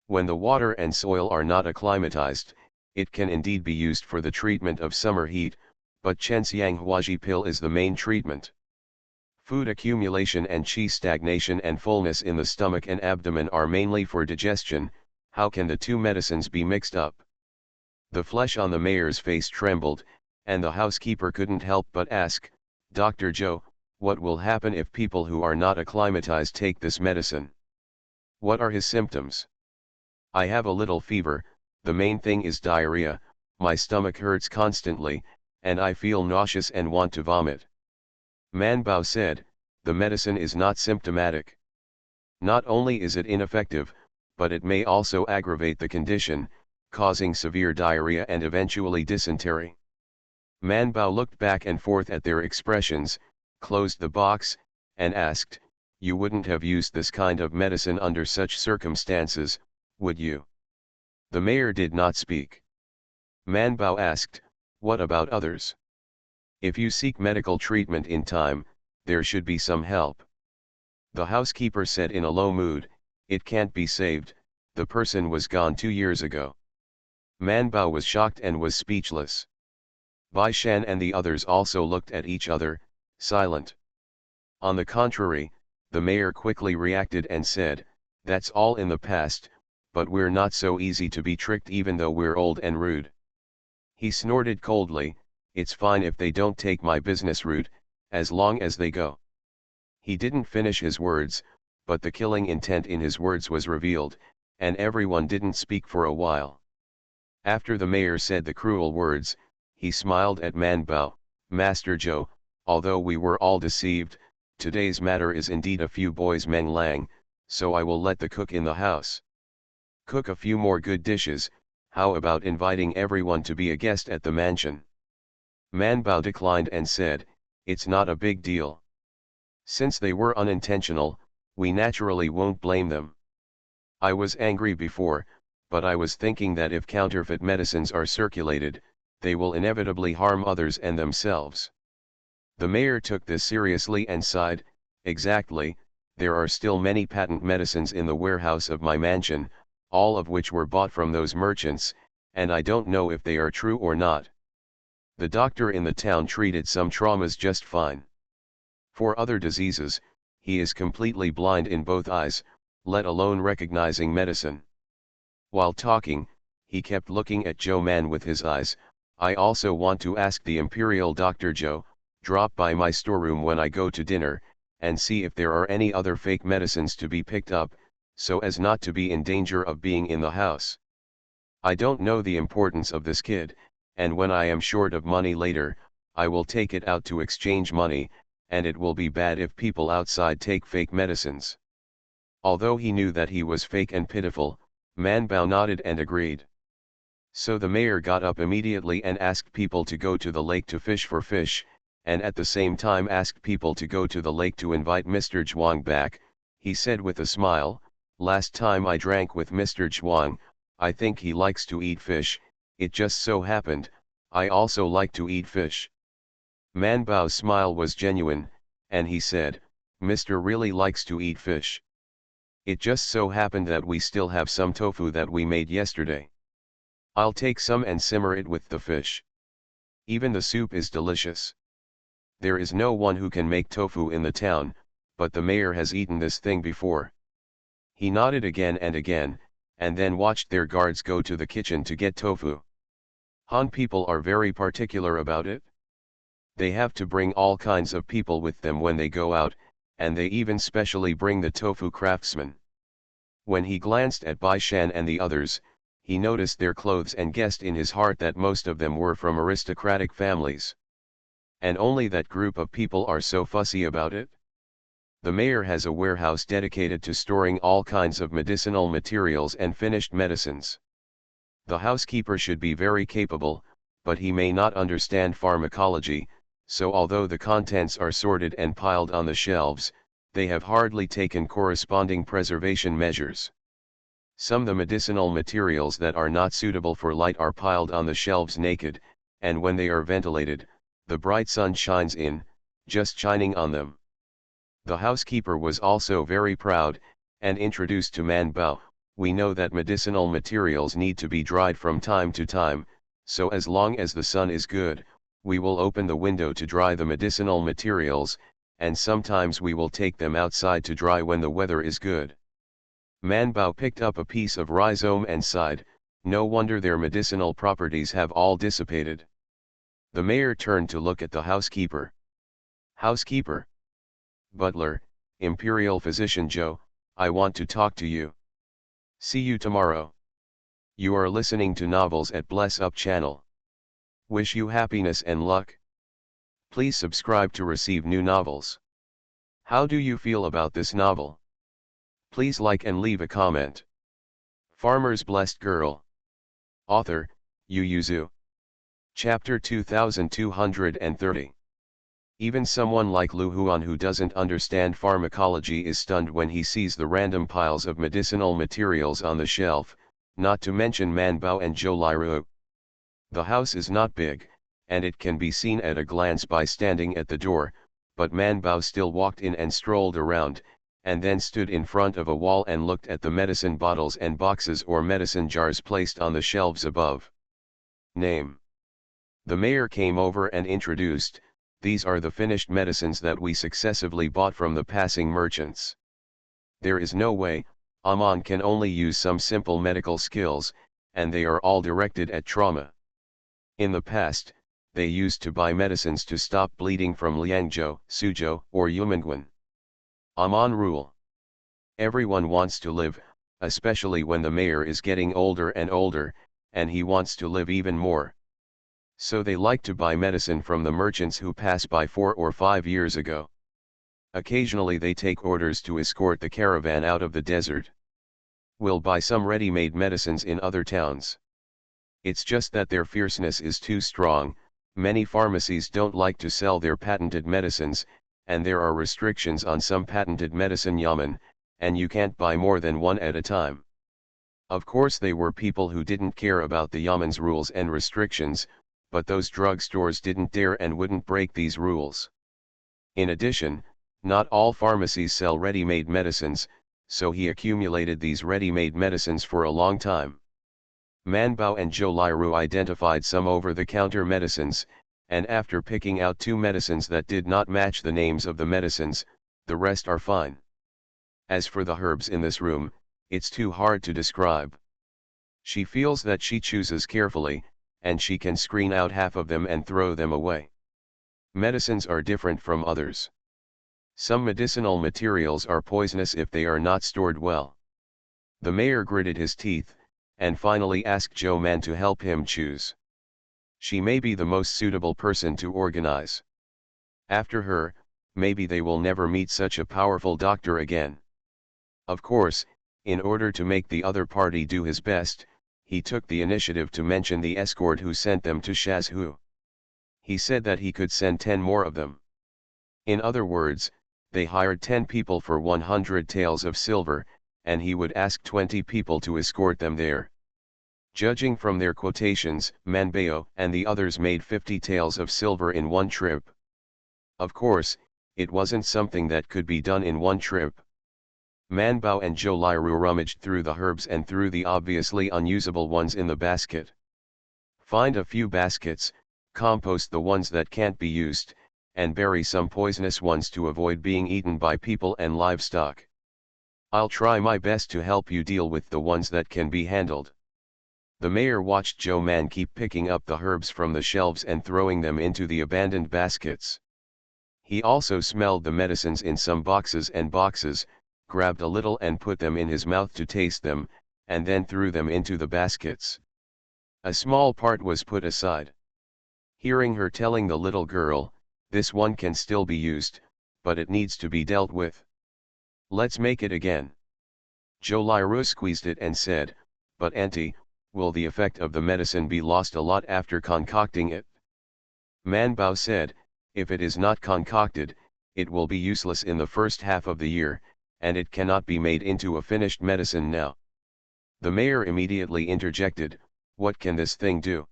When the water and soil are not acclimatized, it can indeed be used for the treatment of summer heat, but Chenxiang Huaji pill is the main treatment. Food accumulation and qi stagnation and fullness in the stomach and abdomen are mainly for digestion. how can the two medicines be mixed up? The flesh on the mayor's face trembled, and the housekeeper couldn't help but ask, Dr. Joe, what will happen if people who are not acclimatized take this medicine? What are his symptoms? I have a little fever, the main thing is diarrhea, my stomach hurts constantly, and I feel nauseous and want to vomit. Man Bao said, the medicine is not symptomatic. Not only is it ineffective, but it may also aggravate the condition, causing severe diarrhea and eventually dysentery. Man Bao looked back and forth at their expressions, closed the box, and asked, you wouldn't have used this kind of medicine under such circumstances, would you? The mayor did not speak. Man Bao asked, what about others? If you seek medical treatment in time, there should be some help. The housekeeper said in a low mood, it can't be saved, the person was gone 2 years ago. Man Bao was shocked and was speechless. Bai Shan and the others also looked at each other, silent. On the contrary, the mayor quickly reacted and said, that's all in the past, but we're not so easy to be tricked even though we're old and rude. He snorted coldly, it's fine if they don't take my business route, as long as they go. He didn't finish his words, but the killing intent in his words was revealed, and everyone didn't speak for a while. After the mayor said the cruel words, he smiled at Man Bao, Master Zhou, although we were all deceived, today's matter is indeed a few boys Meng Lang, so I will let the cook in the house cook a few more good dishes. How about inviting everyone to be a guest at the mansion? Man Bao declined and said, it's not a big deal. Since they were unintentional, we naturally won't blame them. I was angry before, but I was thinking that if counterfeit medicines are circulated, they will inevitably harm others and themselves. The mayor took this seriously and sighed, exactly, there are still many patent medicines in the warehouse of my mansion, all of which were bought from those merchants, and I don't know if they are true or not. The doctor in the town treated some traumas just fine. For other diseases, he is completely blind in both eyes, let alone recognizing medicine. While talking, he kept looking at Zhou Man with his eyes. I also want to ask the Imperial Dr. Zhou, drop by my storeroom when I go to dinner, and see if there are any other fake medicines to be picked up, so as not to be in danger of being in the house. I don't know the importance of this kid, and when I am short of money later, I will take it out to exchange money, and it will be bad if people outside take fake medicines. Although he knew that he was fake and pitiful, Man Bao nodded and agreed. So the mayor got up immediately and asked people to go to the lake to fish for fish, and at the same time asked people to go to the lake to invite Mr. Zhuang back. He said with a smile, last time I drank with Mr. Zhuang, I think he likes to eat fish, it just so happened, I also like to eat fish. Man Bao's smile was genuine, and he said, Mr. really likes to eat fish. It just so happened that we still have some tofu that we made yesterday. I'll take some and simmer it with the fish. Even the soup is delicious. There is no one who can make tofu in the town, but the mayor has eaten this thing before. He nodded again, and then watched their guards go to the kitchen to get tofu. Han people are very particular about it. They have to bring all kinds of people with them when they go out, and they even specially bring the tofu craftsman. When he glanced at Bai Shan and the others, he noticed their clothes and guessed in his heart that most of them were from aristocratic families. And only that group of people are so fussy about it. The mayor has a warehouse dedicated to storing all kinds of medicinal materials and finished medicines. The housekeeper should be very capable, but he may not understand pharmacology, so although the contents are sorted and piled on the shelves, they have hardly taken corresponding preservation measures. Some the medicinal materials that are not suitable for light are piled on the shelves naked, and when they are ventilated, the bright sun shines in, just shining on them. The housekeeper was also very proud, and introduced to Man Bao, we know that medicinal materials need to be dried from time to time, so as long as the sun is good, we will open the window to dry the medicinal materials, and sometimes we will take them outside to dry when the weather is good. Manbao picked up a piece of rhizome and sighed, no wonder their medicinal properties have all dissipated. The mayor turned to look at the housekeeper. Housekeeper. Butler, Imperial Physician Joe, I want to talk to you. See you tomorrow. You are listening to Novels at Bless Up channel. Wish you happiness and luck. Please subscribe to receive new novels. How do you feel about this novel? Please like and leave a comment. Farmer's Blessed Girl. Author, Yu Yuzu. Chapter 2230. Even someone like Lu Huan who doesn't understand pharmacology is stunned when he sees the random piles of medicinal materials on the shelf, not to mention Manbao and Zhou Liru. The house is not big, and it can be seen at a glance by standing at the door, but Manbao still walked in and strolled around, and then stood in front of a wall and looked at the medicine bottles and boxes or medicine jars placed on the shelves above. Name. The mayor came over and introduced, these are the finished medicines that we successively bought from the passing merchants. There is no way, Amon can only use some simple medical skills, and they are all directed at trauma. In the past, they used to buy medicines to stop bleeding from Liangzhou, Suzhou, or Yumengwan. Amon rule. Everyone wants to live, especially when the mayor is getting older and older, and he wants to live even more. So they like to buy medicine from the merchants who passed by 4 or 5 years ago. Occasionally they take orders to escort the caravan out of the desert. We'll buy some ready-made medicines in other towns. It's just that their fierceness is too strong, many pharmacies don't like to sell their patented medicines, and there are restrictions on some patented medicine yamen, and you can't buy more than one at a time. Of course they were people who didn't care about the yamen's rules and restrictions, but those drugstores didn't dare and wouldn't break these rules. In addition, not all pharmacies sell ready-made medicines, so he accumulated these ready-made medicines for a long time. Manbao and Zhou Liru identified some over-the-counter medicines, and after picking out 2 medicines that did not match the names of the medicines, the rest are fine. As for the herbs in this room, it's too hard to describe. She feels that she chooses carefully, and she can screen out half of them and throw them away. Medicines are different from others. Some medicinal materials are poisonous if they are not stored well. The mayor gritted his teeth, and finally asked Zhou Man to help him choose. She may be the most suitable person to organize. After her, maybe they will never meet such a powerful doctor again. Of course, in order to make the other party do his best, he took the initiative to mention the escort who sent them to Shazhu. He said that he could send 10 more of them. In other words, they hired 10 people for 100 taels of silver, and he would ask 20 people to escort them there. Judging from their quotations, Manbao and the others made 50 taels of silver in one trip. Of course, it wasn't something that could be done in one trip. Manbao and Zhou Liru rummaged through the herbs and threw the obviously unusable ones in the basket. Find a few baskets, compost the ones that can't be used, and bury some poisonous ones to avoid being eaten by people and livestock. I'll try my best to help you deal with the ones that can be handled. The mayor watched Zhou Man keep picking up the herbs from the shelves and throwing them into the abandoned baskets. He also smelled the medicines in some boxes and boxes, grabbed a little and put them in his mouth to taste them, and then threw them into the baskets. A small part was put aside. Hearing her telling the little girl, "This one can still be used, but it needs to be dealt with. Let's make it again." Zhou Liru squeezed it and said, "But auntie, will the effect of the medicine be lost a lot after concocting it?" Manbao said, "If it is not concocted, it will be useless in the first half of the year, and it cannot be made into a finished medicine now." The mayor immediately interjected, "What can this thing do?"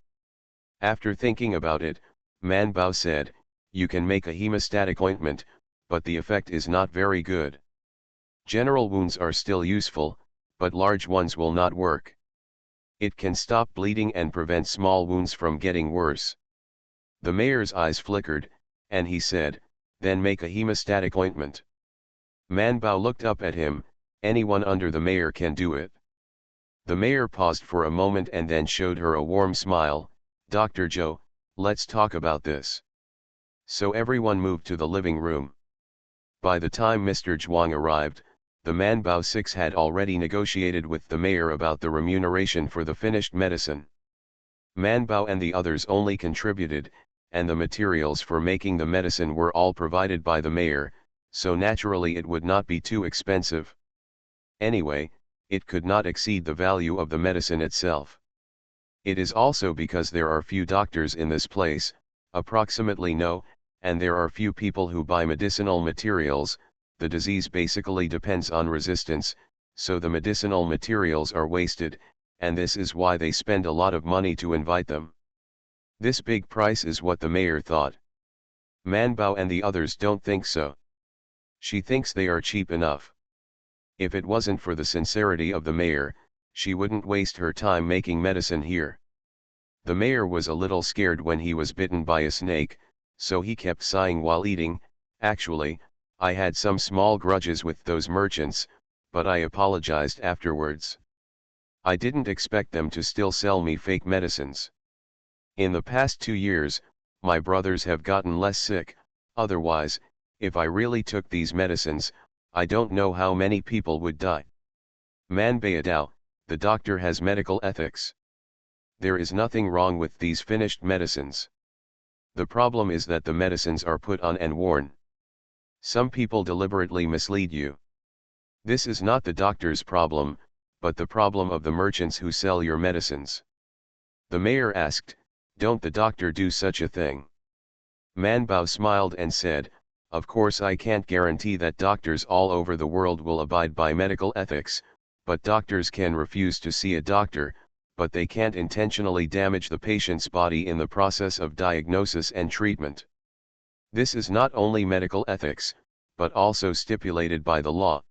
After thinking about it, Manbao said, "You can make a hemostatic ointment, but the effect is not very good. General wounds are still useful, but large ones will not work. It can stop bleeding and prevent small wounds from getting worse." The mayor's eyes flickered, and he said, "Then make a hemostatic ointment." Manbao looked up at him, Anyone under the mayor can do it. The mayor paused for a moment and then showed her a warm smile. Dr. Zhou, let's talk about this. So everyone moved to the living room. By the time Mr. Zhuang arrived, the Manbao Six had already negotiated with the mayor about the remuneration for the finished medicine. Manbao and the others only contributed, and the materials for making the medicine were all provided by the mayor, so naturally it would not be too expensive. Anyway, it could not exceed the value of the medicine itself. It is also because there are few doctors in this place, approximately no, and there are few people who buy medicinal materials. The disease basically depends on resistance, so the medicinal materials are wasted, and this is why they spend a lot of money to invite them. This big price is what the mayor thought. Manbao and the others don't think so. She thinks they are cheap enough. If it wasn't for the sincerity of the mayor, she wouldn't waste her time making medicine here. The mayor was a little scared when he was bitten by a snake, so he kept sighing while eating. Actually, I had some small grudges with those merchants, but I apologized afterwards. I didn't expect them to still sell me fake medicines. In the past 2 years, my brothers have gotten less sick. Otherwise, if I really took these medicines, I don't know how many people would die. Man Baidao, the doctor has medical ethics. There is nothing wrong with these finished medicines. The problem is that the medicines are put on and worn. Some people deliberately mislead you. This is not the doctor's problem, but the problem of the merchants who sell your medicines. The mayor asked, "Don't the doctor do such a thing?" Manbao smiled and said, "Of course I can't guarantee that doctors all over the world will abide by medical ethics, but doctors can refuse to see a doctor, but they can't intentionally damage the patient's body in the process of diagnosis and treatment. This is not only medical ethics, but also stipulated by the law.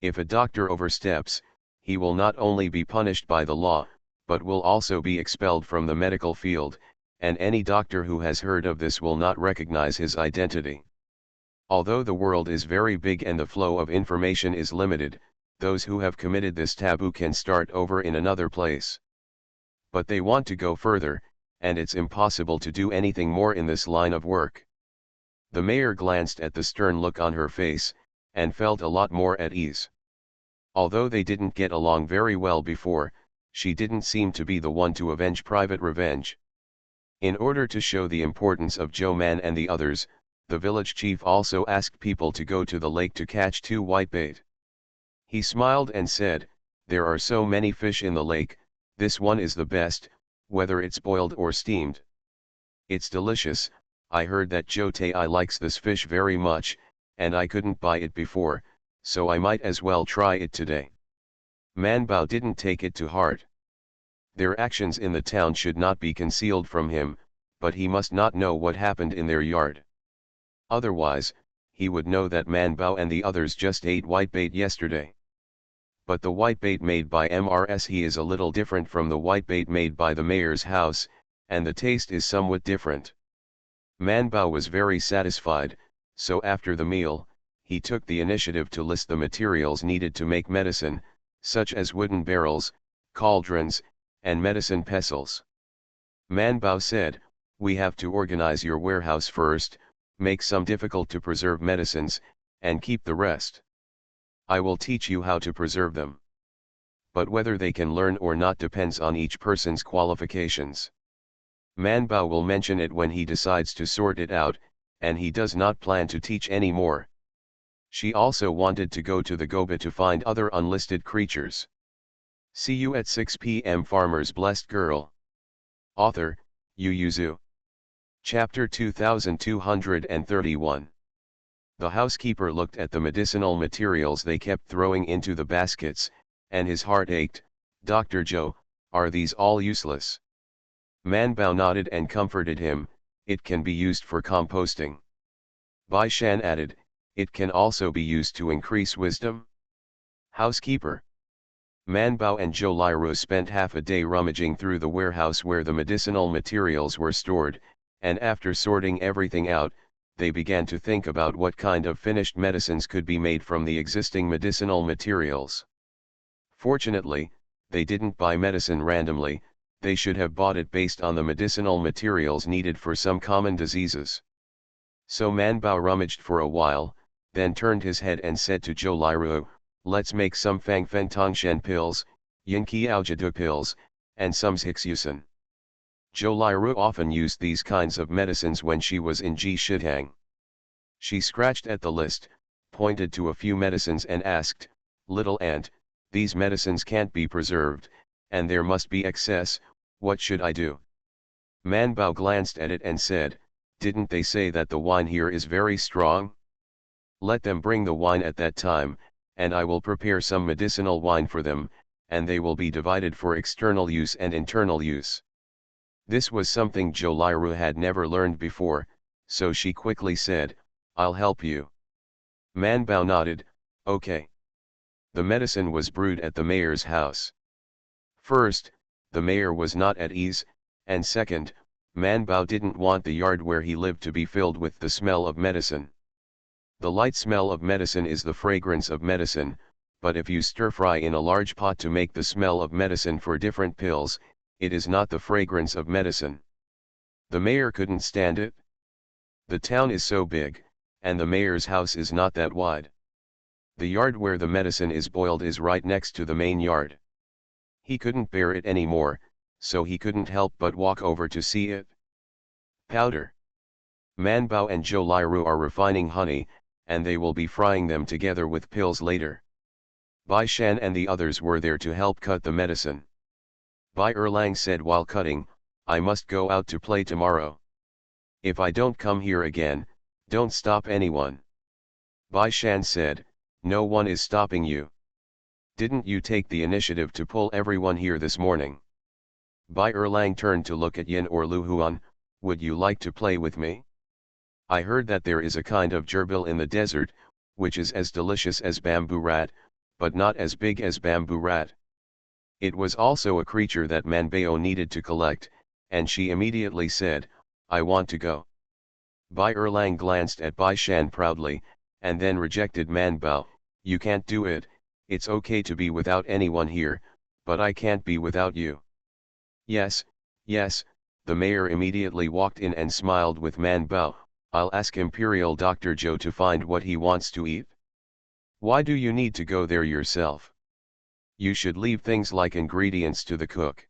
If a doctor oversteps, he will not only be punished by the law, but will also be expelled from the medical field, and any doctor who has heard of this will not recognize his identity. Although the world is very big and the flow of information is limited, those who have committed this taboo can start over in another place. But they want to go further, and it's impossible to do anything more in this line of work." The mayor glanced at the stern look on her face, and felt a lot more at ease. Although they didn't get along very well before, she didn't seem to be the one to avenge private revenge. In order to show the importance of Zhou Man and the others, the village chief also asked people to go to the lake to catch 2 whitebait. He smiled and said, "There are so many fish in the lake, this one is the best, whether it's boiled or steamed. It's delicious. I heard that Zhou Tai likes this fish very much, and I couldn't buy it before, so I might as well try it today." Manbao didn't take it to heart. Their actions in the town should not be concealed from him, but he must not know what happened in their yard. Otherwise, he would know that Manbao and the others just ate whitebait yesterday. But the whitebait made by MRSE is a little different from the whitebait made by the mayor's house, and the taste is somewhat different. Manbao was very satisfied, so after the meal, he took the initiative to list the materials needed to make medicine, such as wooden barrels, cauldrons, and medicine pestles. Manbao said, "We have to organize your warehouse first, make some difficult to preserve medicines, and keep the rest. I will teach you how to preserve them. But whether they can learn or not depends on each person's qualifications. Manbao will mention it when he decides to sort it out, and he does not plan to teach any more." She also wanted to go to the Goba to find other unlisted creatures. See you at 6 p.m. Farmer's Blessed Girl. Author, Yu Yuzu. Chapter 2231. The housekeeper looked at the medicinal materials they kept throwing into the baskets, and his heart ached. "Dr. Zhou, are these all useless?" Manbao nodded and comforted him, "It can be used for composting." Bai Shan added, "It can also be used to increase wisdom." Housekeeper. Manbao and Zhou Liru spent half a day rummaging through the warehouse where the medicinal materials were stored, and after sorting everything out, they began to think about what kind of finished medicines could be made from the existing medicinal materials. Fortunately, they didn't buy medicine randomly, they should have bought it based on the medicinal materials needed for some common diseases. So Manbao rummaged for a while, then turned his head and said to Zhou Liru, "Let's make some Fang Fen Tongshen pills, Yinqi Aojadu pills, and some Zhixusan." Zhou Liru often used these kinds of medicines when she was in Ji Shitang. She scratched at the list, pointed to a few medicines and asked, "Little ant, these medicines can't be preserved, and there must be excess, what should I do?" Manbao glanced at it and said, "Didn't they say that the wine here is very strong? Let them bring the wine at that time, and I will prepare some medicinal wine for them, and they will be divided for external use and internal use." This was something Zhou Liru had never learned before, so she quickly said, "I'll help you." Manbao nodded, "Okay." The medicine was brewed at the mayor's house. First, the mayor was not at ease, and second, Manbao didn't want the yard where he lived to be filled with the smell of medicine. The light smell of medicine is the fragrance of medicine, but if you stir-fry in a large pot to make the smell of medicine for different pills, it is not the fragrance of medicine. The mayor couldn't stand it. The town is so big, and the mayor's house is not that wide. The yard where the medicine is boiled is right next to the main yard. He couldn't bear it anymore, so he couldn't help but walk over to see it. Powder. Manbao and Zhou Liru are refining honey, and they will be frying them together with pills later. Bai Shan and the others were there to help cut the medicine. Bai Erlang said while cutting, "I must go out to play tomorrow. If I don't come here again, don't stop anyone." Bai Shan said, "No one is stopping you. Didn't you take the initiative to pull everyone here this morning?" Bai Erlang turned to look at Yin or Lu Huan, "Would you like to play with me? I heard that there is a kind of gerbil in the desert, which is as delicious as bamboo rat, but not as big as bamboo rat." It was also a creature that Manbao needed to collect, and she immediately said, "I want to go." Bai Erlang glanced at Bai Shan proudly, and then rejected Manbao, "You can't do it, it's okay to be without anyone here, but I can't be without you." "Yes, yes," the mayor immediately walked in and smiled with Manbao, "I'll ask Imperial Dr. Zhou to find what he wants to eat." "Why do you need to go there yourself? You should leave things like ingredients to the cook."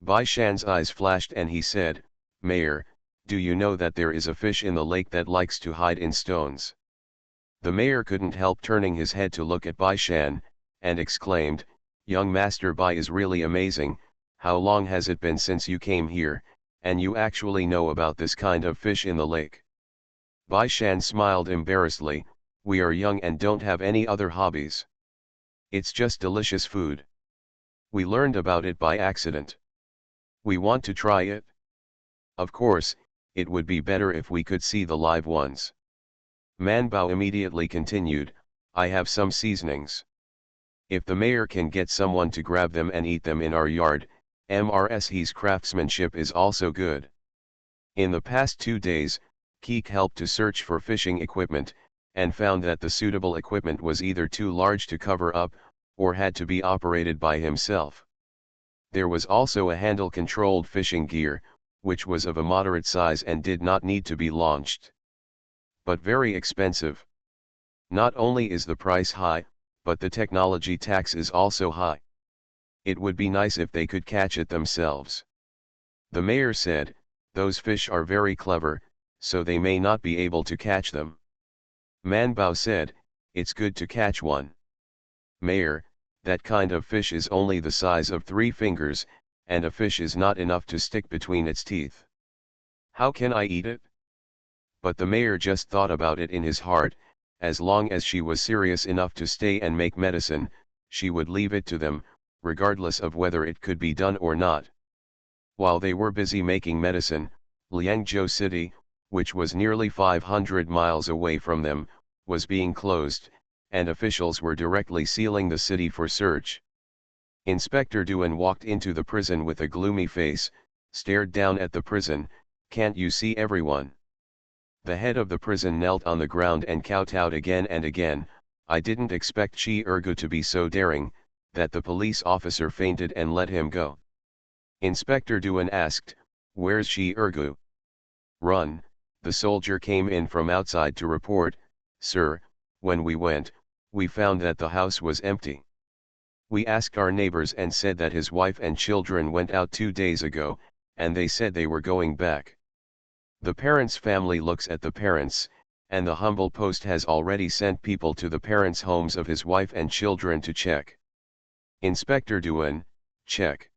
Bai Shan's eyes flashed and he said, "Mayor, do you know that there is a fish in the lake that likes to hide in stones?" The mayor couldn't help turning his head to look at Bai Shan, and exclaimed, "Young Master Bai is really amazing, how long has it been since you came here, and you actually know about this kind of fish in the lake?" Bai Shan smiled embarrassedly, "We are young and don't have any other hobbies. It's just delicious food. We learned about it by accident. We want to try it. Of course, it would be better if we could see the live ones." Manbao immediately continued, "I have some seasonings. If the mayor can get someone to grab them and eat them in our yard, his craftsmanship is also good." In the past 2 days, Keek helped to search for fishing equipment, and found that the suitable equipment was either too large to cover up, or had to be operated by himself. There was also a handle-controlled fishing gear, which was of a moderate size and did not need to be launched. But very expensive. Not only is the price high, but the technology tax is also high. It would be nice if they could catch it themselves. The mayor said, "Those fish are very clever, so they may not be able to catch them." Manbao said, "It's good to catch one. Mayor, that kind of fish is only the size of 3 fingers, and a fish is not enough to stick between its teeth. How can I eat it?" But the mayor just thought about it in his heart, as long as she was serious enough to stay and make medicine, she would leave it to them, regardless of whether it could be done or not. While they were busy making medicine, Liangzhou City, which was nearly 500 miles away from them, was being closed, and officials were directly sealing the city for search. Inspector Duan walked into the prison with a gloomy face, stared down at the prison. "Can't you see everyone? The head of the prison knelt on the ground and kowtowed again and again. I didn't expect Chi Ergu to be so daring, that the police officer fainted and let him go. Inspector Duan asked, "Where's Chi Ergu?" "Run," the soldier came in from outside to report. "Sir, when we went, we found that the house was empty. We asked our neighbors and said that his wife and children went out 2 days ago, and they said they were going back." The parents' family looks at the parents, and the humble post has already sent people to the parents' homes of his wife and children to check. Inspector Duan, check.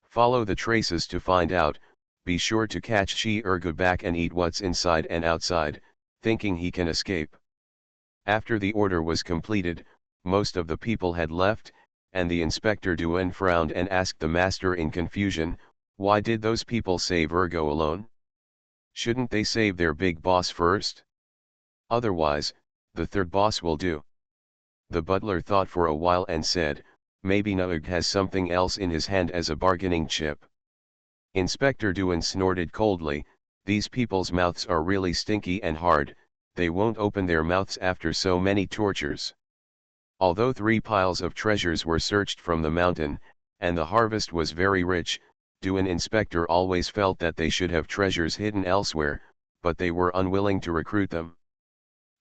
Follow the traces to find out. Be sure to catch Chi Ergu back and eat what's inside and outside, thinking he can escape. After the order was completed, most of the people had left, and the Inspector Duan frowned and asked the master in confusion, "Why did those people save Ergo alone? Shouldn't they save their big boss first? Otherwise, the third boss will do." The butler thought for a while and said, "Maybe Naug has something else in his hand as a bargaining chip." Inspector Duan snorted coldly, "These people's mouths are really stinky and hard, they won't open their mouths after so many tortures." Although 3 piles of treasures were searched from the mountain, and the harvest was very rich, Duan Inspector always felt that they should have treasures hidden elsewhere, but they were unwilling to recruit them.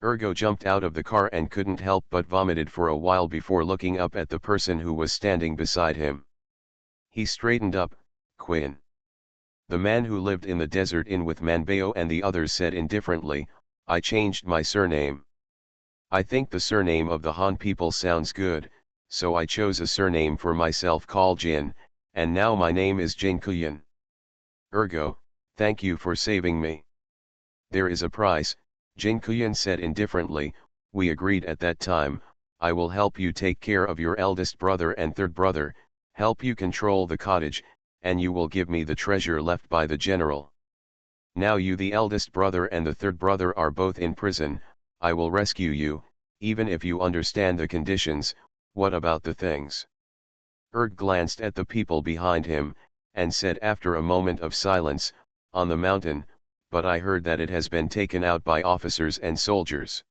Ergo jumped out of the car and couldn't help but vomited for a while before looking up at the person who was standing beside him. He straightened up. "Quinn." The man who lived in the desert inn with Manbeo and the others said indifferently, "I changed my surname. I think the surname of the Han people sounds good, so I chose a surname for myself called Jin, and now my name is Jin Kuyan." "Ergo, thank you for saving me." "There is a price," Jin Kuyan said indifferently. "We agreed at that time. I will help you take care of your eldest brother and third brother, help you control the cottage, and you will give me the treasure left by the general. Now you, the eldest brother and the third brother, are both in prison. I will rescue you, even if you understand the conditions. What about the things?" Erg glanced at the people behind him, and said after a moment of silence, "On the mountain, but I heard that it has been taken out by officers and soldiers."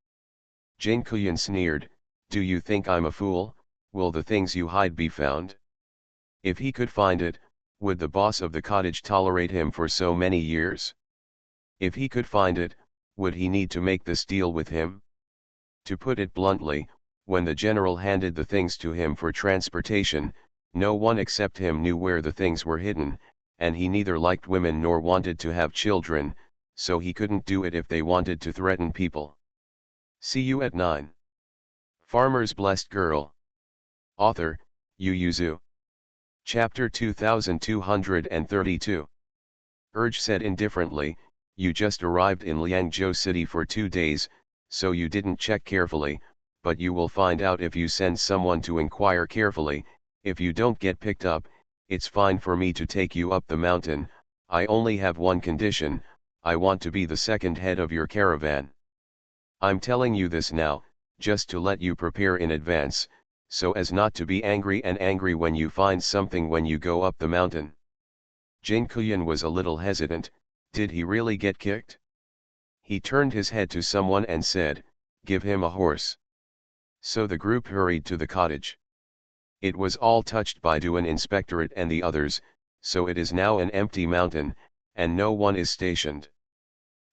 Jin Kuyan sneered, "Do you think I'm a fool? Will the things you hide be found? If he could find it, would the boss of the cottage tolerate him for so many years? If he could find it, would he need to make this deal with him?" To put it bluntly, when the general handed the things to him for transportation, no one except him knew where the things were hidden, and he neither liked women nor wanted to have children, so he couldn't do it if they wanted to threaten people. See you at 9. Farmer's Blessed Girl. Author, Yu Yuzu. Chapter 2232. Urge said indifferently, "You just arrived in Liangzhou City for 2 days, so you didn't check carefully, but you will find out if you send someone to inquire carefully. If you don't get picked up, it's fine for me to take you up the mountain. I only have one condition: I want to be the second head of your caravan. I'm telling you this now, just to let you prepare in advance, so as not to be angry when you find something when you go up the mountain." Jin Kuyan was a little hesitant. Did he really get kicked? He turned his head to someone and said, "Give him a horse." So the group hurried to the cottage. It was all touched by Duan Inspectorate and the others, so it is now an empty mountain, and no one is stationed.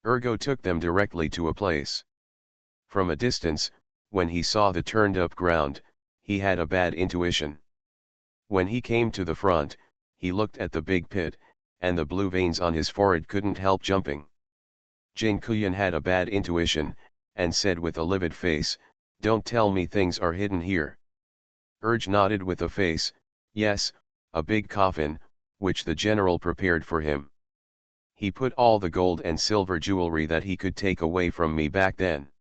Ergo took them directly to a place. From a distance, when he saw the turned up ground, he had a bad intuition. When he came to the front, he looked at the big pit, and the blue veins on his forehead couldn't help jumping. Jin Kuyan had a bad intuition, and said with a livid face, "Don't tell me things are hidden here." Urge nodded with a face, "Yes, a big coffin, which the general prepared for him. He put all the gold and silver jewelry that he could take away from me back then."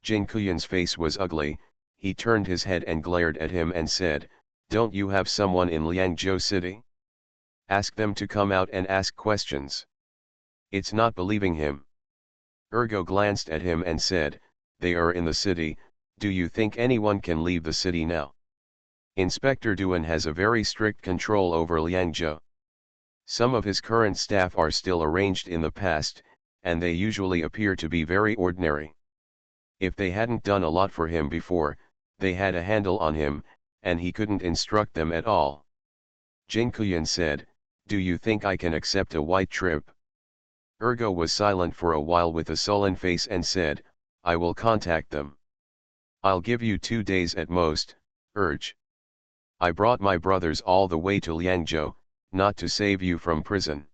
Jin Kuyan's face was ugly. He turned his head and glared at him and said, "Don't you have someone in Liangzhou City? Ask them to come out and ask questions." It's not believing him. Ergo glanced at him and said, "They are in the city. Do you think anyone can leave the city now? Inspector Duan has a very strict control over Liangzhou. Some of his current staff are still arranged in the past, and they usually appear to be very ordinary. If they hadn't done a lot for him before, they had a handle on him, and he couldn't instruct them at all. Jinkuyan said, "Do you think I can accept a white trip?" Ergo was silent for a while with a sullen face and said, "I will contact them. I'll give you 2 days at most, urge. I brought my brothers all the way to Liangzhou, not to save you from prison."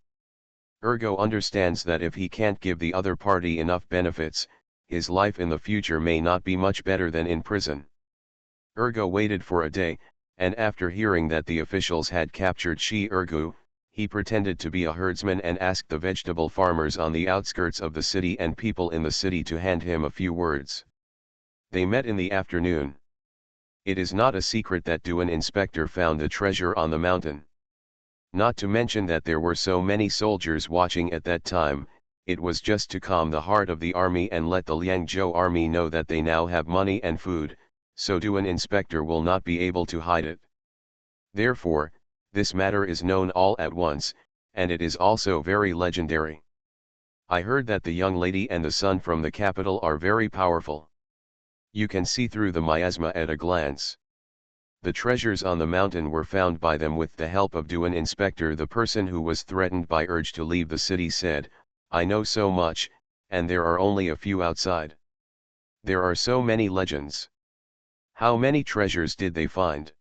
Ergo understands that if he can't give the other party enough benefits, his life in the future may not be much better than in prison. Ergo waited for a day, and after hearing that the officials had captured Shi Ergu, he pretended to be a herdsman and asked the vegetable farmers on the outskirts of the city and people in the city to hand him a few words. They met in the afternoon. It is not a secret that Duan inspector found the treasure on the mountain. Not to mention that there were so many soldiers watching at that time, it was just to calm the heart of the army and let the Liangzhou army know that they now have money and food, so Duan inspector will not be able to hide it. Therefore, this matter is known all at once, and it is also very legendary. I heard that the young lady and the son from the capital are very powerful. You can see through the miasma at a glance. The treasures on the mountain were found by them with the help of Duan inspector. The person who was threatened by urge to leave the city said, "I know so much, and there are only a few outside. There are so many legends." How many treasures did they find?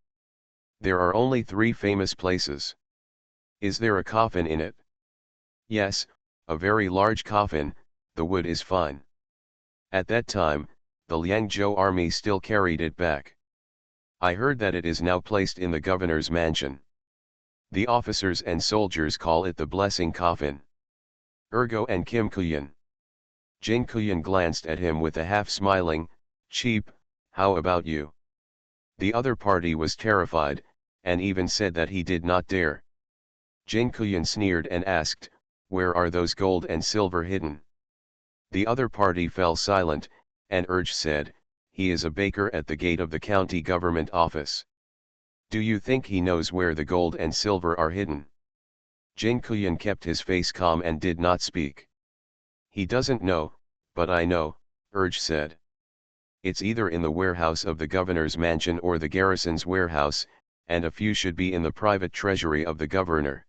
There are only 3 famous places. Is there a coffin in it? Yes, a very large coffin, the wood is fine. At that time, the Liangzhou army still carried it back. I heard that it is now placed in the governor's mansion. The officers and soldiers call it the blessing coffin. Ergo and Kim Kuyan. Jin Kuyan glanced at him with a half-smiling, "Cheap, how about you?" The other party was terrified, and even said that he did not dare. Jin Kuyan sneered and asked, "Where are those gold and silver hidden?" The other party fell silent, and Urge said, "He is a baker at the gate of the county government office. Do you think he knows where the gold and silver are hidden?" Jin Kuyan kept his face calm and did not speak. "He doesn't know, but I know," Urge said. "It's either in the warehouse of the governor's mansion or the garrison's warehouse, and a few should be in the private treasury of the governor."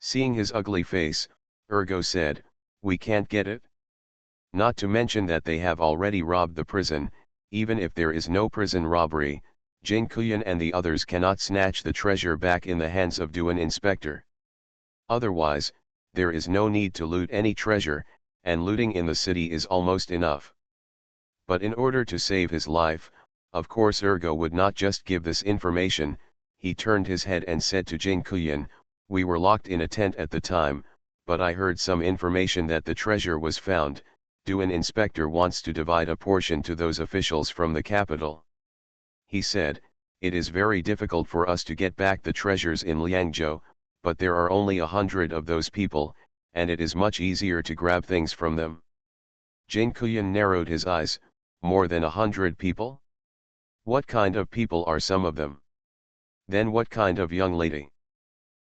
Seeing his ugly face, Ergo said, "We can't get it. Not to mention that they have already robbed the prison. Even if there is no prison robbery, Jin Kuyan and the others cannot snatch the treasure back in the hands of Duan inspector. Otherwise, there is no need to loot any treasure, and looting in the city is almost enough." But in order to save his life, of course Ergo would not just give this information. He turned his head and said to Jin Kuyan, "We were locked in a tent at the time, but I heard some information that the treasure was found. Duan inspector wants to divide a portion to those officials from the capital." He said, "It is very difficult for us to get back the treasures in Liangzhou, but there are only 100 of those people, and it is much easier to grab things from them." Jin Kuyan narrowed his eyes. "More than 100 people? What kind of people are some of them? Then what kind of young lady?"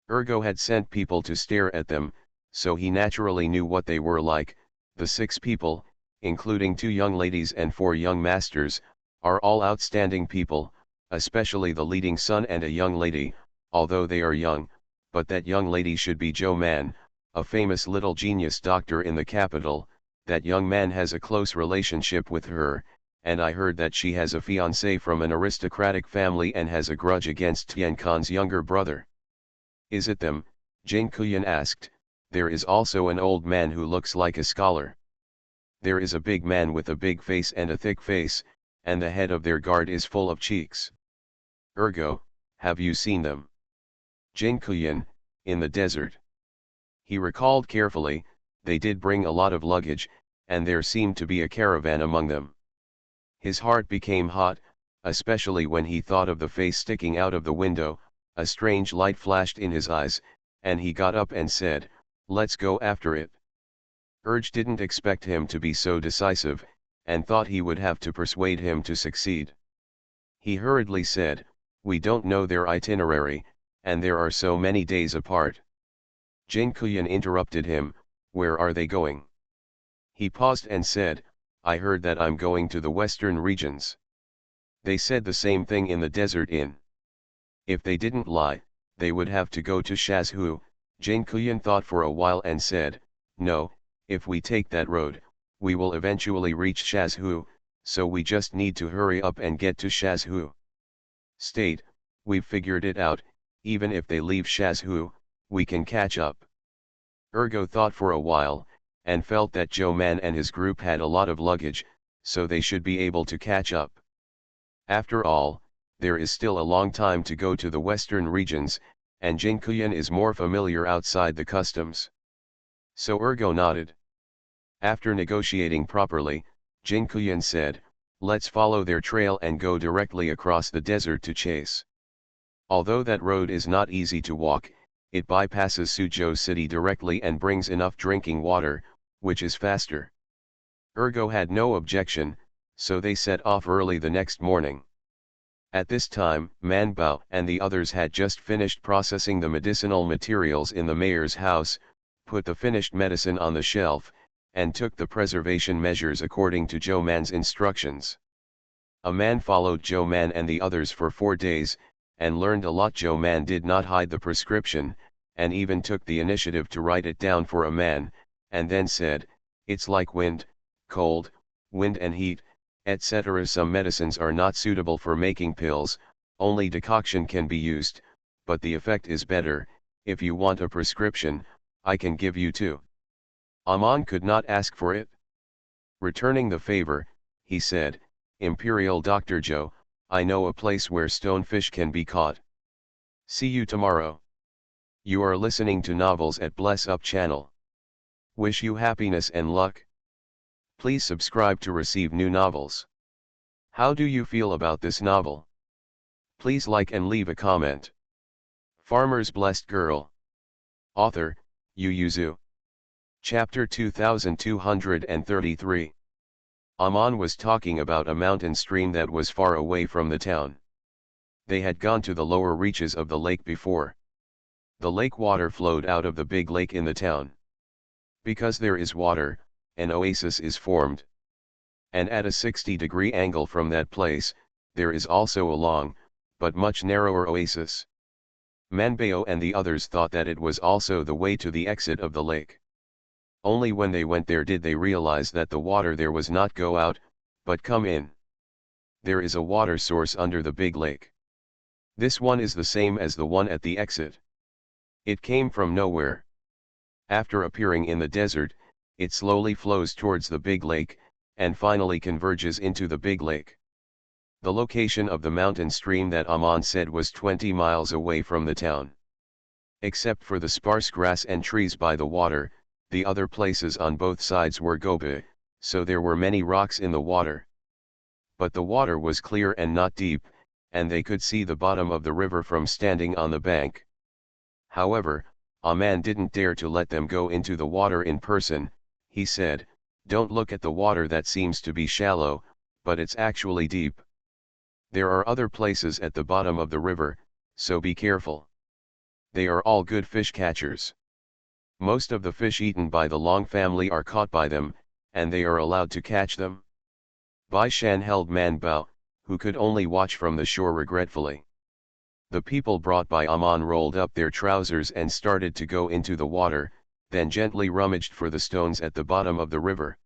Ergo had sent people to stare at them, so he naturally knew what they were like. The 6 people, including 2 young ladies and 4 young masters, are all outstanding people, especially the leading son and a young lady, although they are young, but that young lady should be Zhou Man, a famous little genius doctor in the capital. That young man has a close relationship with her, and I heard that she has a fiancé from an aristocratic family and has a grudge against Tian Khan's younger brother. "Is it them?" Jin Kuyan asked. "There is also an old man who looks like a scholar. There is a big man with a big face and a thick face, and the head of their guard is full of cheeks." Ergo, "Have you seen them?" Jin Kuyan, "In the desert." He recalled carefully. They did bring a lot of luggage, and there seemed to be a caravan among them. His heart became hot, especially when he thought of the face sticking out of the window. A strange light flashed in his eyes, and he got up and said, "Let's go after it." Urge didn't expect him to be so decisive, and thought he would have to persuade him to succeed. He hurriedly said, "We don't know their itinerary, and there are so many days apart." Jin Kuyan interrupted him, "Where are they going?" He paused and said, I heard that I'm going to the western regions. They said the same thing in the desert inn. If they didn't lie, they would have to go to Shazhu. Jin Kuyan thought for a while and said, no, if we take that road, we will eventually reach Shazhu, so we just need to hurry up and get to Shazhu. State, we've figured it out, even if they leave Shazhu, we can catch up. Ergo thought for a while, and felt that Joe Man and his group had a lot of luggage, so they should be able to catch up. After all, there is still a long time to go to the western regions, and Jinkuyan is more familiar outside the customs. So Ergo nodded. After negotiating properly, Jinkuyan said, let's follow their trail and go directly across the desert to chase. Although that road is not easy to walk, it bypasses Suzhou city directly and brings enough drinking water, which is faster. Ergo had no objection, so they set off early the next morning. At this time, Man Bao and the others had just finished processing the medicinal materials in the mayor's house, put the finished medicine on the shelf, and took the preservation measures according to Joe Man's instructions. A man followed Joe Man and the others for 4 days, and learned a lot. Joe Man did not hide the prescription, and even took the initiative to write it down for a man, and then said, it's like wind, cold, wind and heat, etc. Some medicines are not suitable for making pills, only decoction can be used, but the effect is better. If you want a prescription, I can give you 2. Aman could not ask for it. Returning the favor, he said, Imperial Dr. Joe, I know a place where stonefish can be caught. See you tomorrow. You are listening to Novels at Bless Up channel. Wish you happiness and luck. Please subscribe to receive new novels. How do you feel about this novel? Please like and leave a comment. Farmer's Blessed Girl. Author, Yu Yuzu. Chapter 2233. Aman was talking about a mountain stream that was far away from the town. They had gone to the lower reaches of the lake before. The lake water flowed out of the big lake in the town. Because there is water, an oasis is formed. And at a 60-degree angle from that place, there is also a long, but much narrower oasis. Manbao and the others thought that it was also the way to the exit of the lake. Only when they went there did they realize that the water there was not go out, but come in. There is a water source under the big lake. This one is the same as the one at the exit. It came from nowhere. After appearing in the desert, it slowly flows towards the big lake, and finally converges into the big lake. The location of the mountain stream that Aman said was 20 miles away from the town. Except for the sparse grass and trees by the water, the other places on both sides were gobi, so there were many rocks in the water. But the water was clear and not deep, and they could see the bottom of the river from standing on the bank. However, Aman didn't dare to let them go into the water in person. He said, don't look at the water, that seems to be shallow, but it's actually deep. There are other places at the bottom of the river, so be careful. They are all good fish catchers. Most of the fish eaten by the Long family are caught by them, and they are allowed to catch them. Bai Shan held Man Bao, who could only watch from the shore regretfully. The people brought by Aman rolled up their trousers and started to go into the water, then gently rummaged for the stones at the bottom of the river.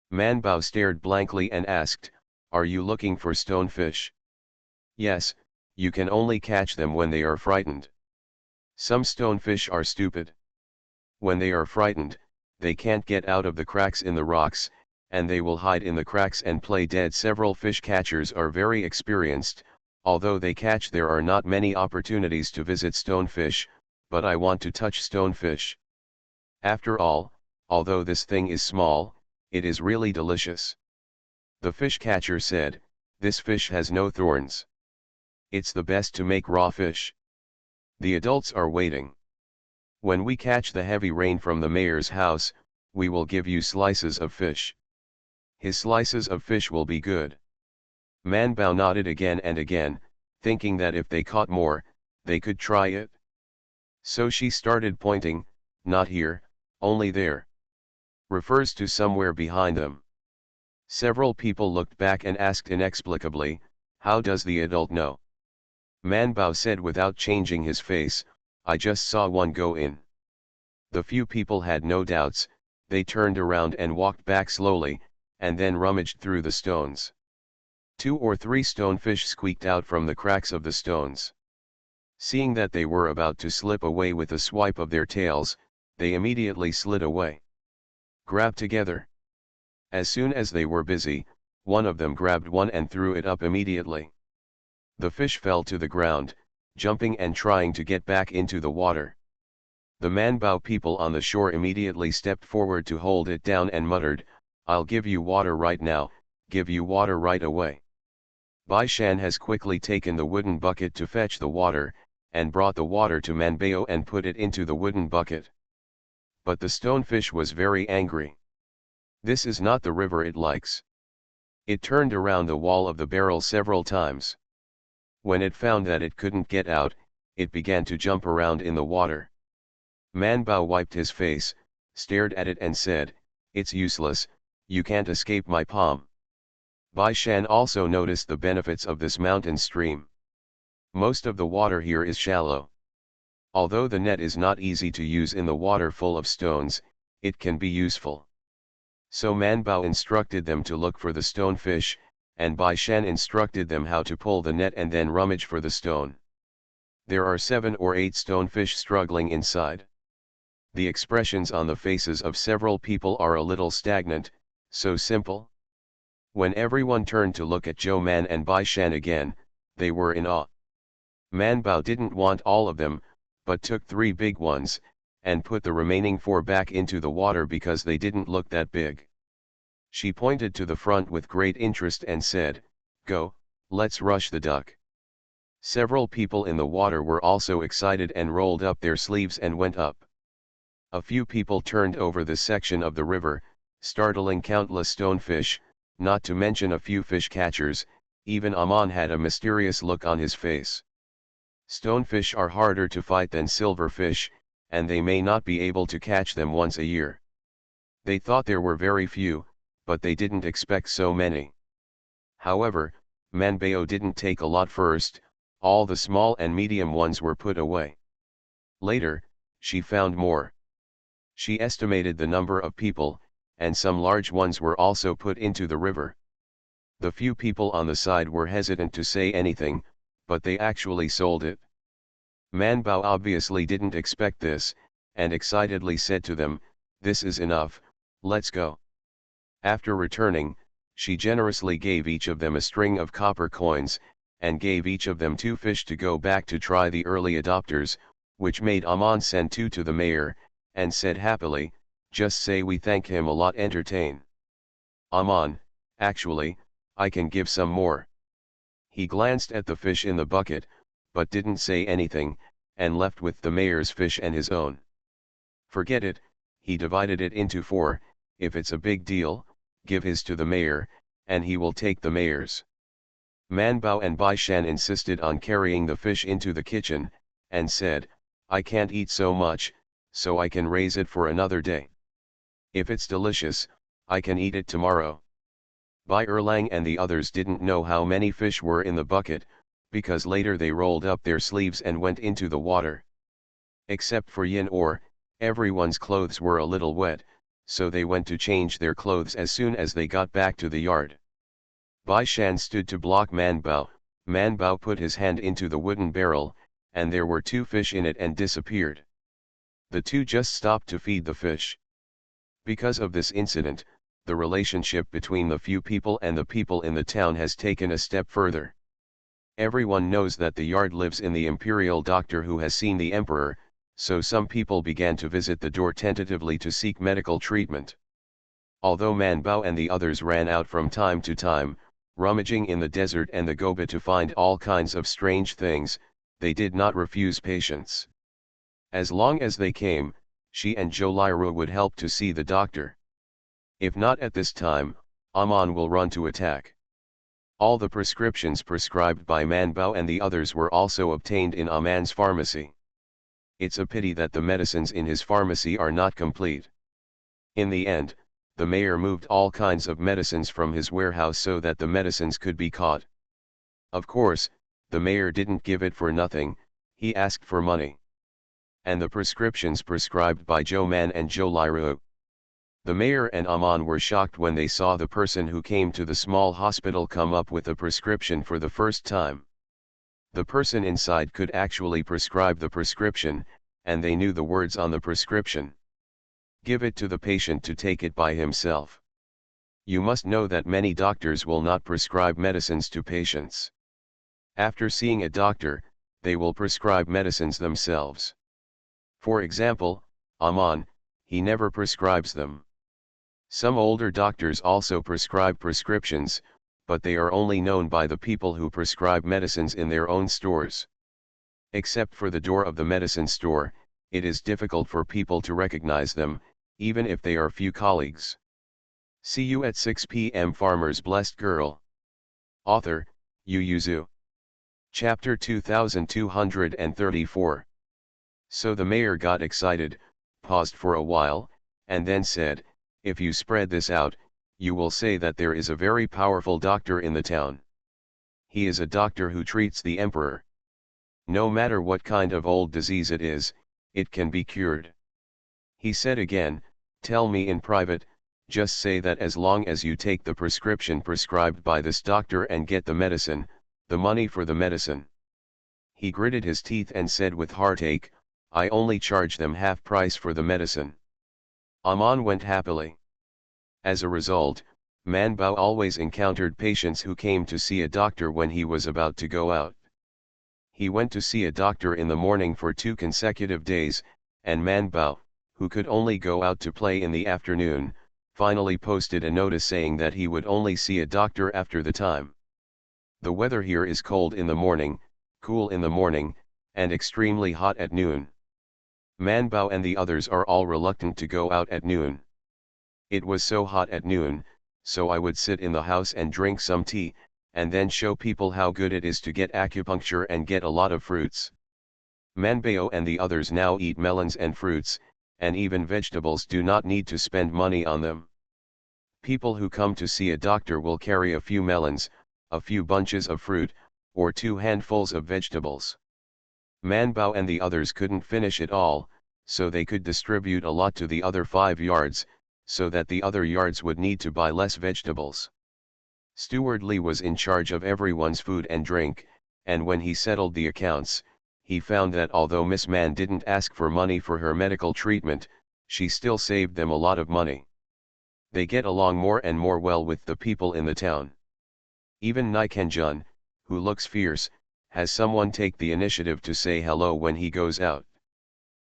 Man Bao stared blankly and asked, are you looking for stonefish? Yes, you can only catch them when they are frightened. Some stonefish are stupid. When they are frightened, they can't get out of the cracks in the rocks, and they will hide in the cracks and play dead. Several fish catchers are very experienced. Although they catch, there are not many opportunities to visit stonefish, but I want to touch stonefish. After all, although this thing is small, it is really delicious. The fish catcher said, this fish has no thorns. It's the best to make raw fish. The adults are waiting. When we catch the heavy rain from the mayor's house, we will give you slices of fish. His slices of fish will be good. Man Bao nodded again and again, thinking that if they caught more, they could try it. So she started pointing, not here, only there. refers to somewhere behind them. Several people looked back and asked inexplicably, how does the adult know? Man Bao said without changing his face, I just saw one go in. The few people had no doubts, they turned around and walked back slowly, and then rummaged through the stones. 2 or 3 stonefish squeaked out from the cracks of the stones. Seeing that they were about to slip away with a swipe of their tails, they immediately slid away. Grab together. As soon as they were busy, one of them grabbed one and threw it up immediately. The fish fell to the ground, jumping and trying to get back into the water. The Manbao people on the shore immediately stepped forward to hold it down and muttered, I'll give you water right now, give you water right away. Bai Shan has quickly taken the wooden bucket to fetch the water, and brought the water to Manbao and put it into the wooden bucket. But the stonefish was very angry. This is not the river it likes. It turned around the wall of the barrel several times. When it found that it couldn't get out, it began to jump around in the water. Manbao wiped his face, stared at it and said, it's useless, you can't escape my palm. Bai Shan also noticed the benefits of this mountain stream. Most of the water here is shallow. Although the net is not easy to use in the water full of stones, it can be useful. So Manbao instructed them to look for the stonefish, and Bai Shan instructed them how to pull the net and then rummage for the stone. There are 7 or 8 stonefish struggling inside. The expressions on the faces of several people are a little stagnant, so simple. When everyone turned to look at Zhou Man and Bai Shan again, they were in awe. Manbao didn't want all of them, but took 3 big ones, and put the remaining 4 back into the water because they didn't look that big. She pointed to the front with great interest and said, go, let's rush the duck. Several people in the water were also excited and rolled up their sleeves and went up. A few people turned over this section of the river, startling countless stonefish, not to mention a few fish catchers. Even Aman had a mysterious look on his face. Stonefish are harder to fight than silverfish, and they may not be able to catch them once a year. They thought there were very few, but they didn't expect so many. However, Manbao didn't take a lot first, all the small and medium ones were put away. Later, she found more. She estimated the number of people, and some large ones were also put into the river. The few people on the side were hesitant to say anything, but they actually sold it. Manbao obviously didn't expect this, and excitedly said to them, this is enough, let's go. After returning, she generously gave each of them a string of copper coins, and gave each of them 2 fish to go back to try the early adopters, which made Aman send 2 to the mayor, and said happily, just say we thank him a lot. Entertain. Aman, actually, I can give some more. He glanced at the fish in the bucket, but didn't say anything, and left with the mayor's fish and his own. Forget it, he divided it into 4, if it's a big deal, give his to the mayor, and he will take the mayor's. Manbao and Bai Shan insisted on carrying the fish into the kitchen, and said, I can't eat so much, so I can raise it for another day. If it's delicious, I can eat it tomorrow. Bai Erlang and the others didn't know how many fish were in the bucket, because later they rolled up their sleeves and went into the water. Except for Yin Or, everyone's clothes were a little wet, so they went to change their clothes as soon as they got back to the yard. Bai Shan stood to block Manbao. Manbao put his hand into the wooden barrel, and there were 2 fish in it and disappeared. The 2 just stopped to feed the fish. Because of this incident, the relationship between the few people and the people in the town has taken a step further. Everyone knows that the yard lives in the imperial doctor who has seen the emperor, so some people began to visit the door tentatively to seek medical treatment. Although Manbao and the others ran out from time to time, rummaging in the desert and the Gobi to find all kinds of strange things, they did not refuse patients. As long as they came, she and Jolira would help to see the doctor. If not at this time, Aman will run to attack. All the prescriptions prescribed by Manbao and the others were also obtained in Aman's pharmacy. It's a pity that the medicines in his pharmacy are not complete. In the end, the mayor moved all kinds of medicines from his warehouse so that the medicines could be caught. Of course, the mayor didn't give it for nothing, he asked for money. And the prescriptions prescribed by Joe Man and Joe Liru. The mayor and Aman were shocked when they saw the person who came to the small hospital come up with a prescription for the first time. The person inside could actually prescribe the prescription, and they knew the words on the prescription. Give it to the patient to take it by himself. You must know that many doctors will not prescribe medicines to patients. After seeing a doctor, they will prescribe medicines themselves. For example, Aman, he never prescribes them. Some older doctors also prescribe prescriptions, but they are only known by the people who prescribe medicines in their own stores. Except for the door of the medicine store, it is difficult for people to recognize them, even if they are few colleagues. See you at 6 p.m. Farmer's Blessed Girl. Author, Yu Yuzu. Chapter 2234. So the mayor got excited, paused for a while, and then said, if you spread this out, you will say that there is a very powerful doctor in the town. He is a doctor who treats the emperor. No matter what kind of old disease it is, it can be cured. He said again, tell me in private, just say that as long as you take the prescription prescribed by this doctor and get the medicine, the money for the medicine. He gritted his teeth and said with heartache, I only charge them half price for the medicine. Aman went happily. As a result, Manbao always encountered patients who came to see a doctor when he was about to go out. He went to see a doctor in the morning for 2 consecutive days, and Manbao, who could only go out to play in the afternoon, finally posted a notice saying that he would only see a doctor after the time. The weather here is cold in the morning, cool in the morning, and extremely hot at noon. Manbao and the others are all reluctant to go out at noon. It was so hot at noon, so I would sit in the house and drink some tea, and then show people how good it is to get acupuncture and get a lot of fruits. Manbao and the others now eat melons and fruits, and even vegetables do not need to spend money on them. People who come to see a doctor will carry a few melons, a few bunches of fruit, or 2 handfuls of vegetables. Manbao and the others couldn't finish it all, so they could distribute a lot to the other 5 yards, so that the other yards would need to buy less vegetables. Steward Li was in charge of everyone's food and drink, and when he settled the accounts, he found that although Miss Man didn't ask for money for her medical treatment, she still saved them a lot of money. They get along more and more well with the people in the town. Even Nikanjun, who looks fierce, has someone take the initiative to say hello when he goes out.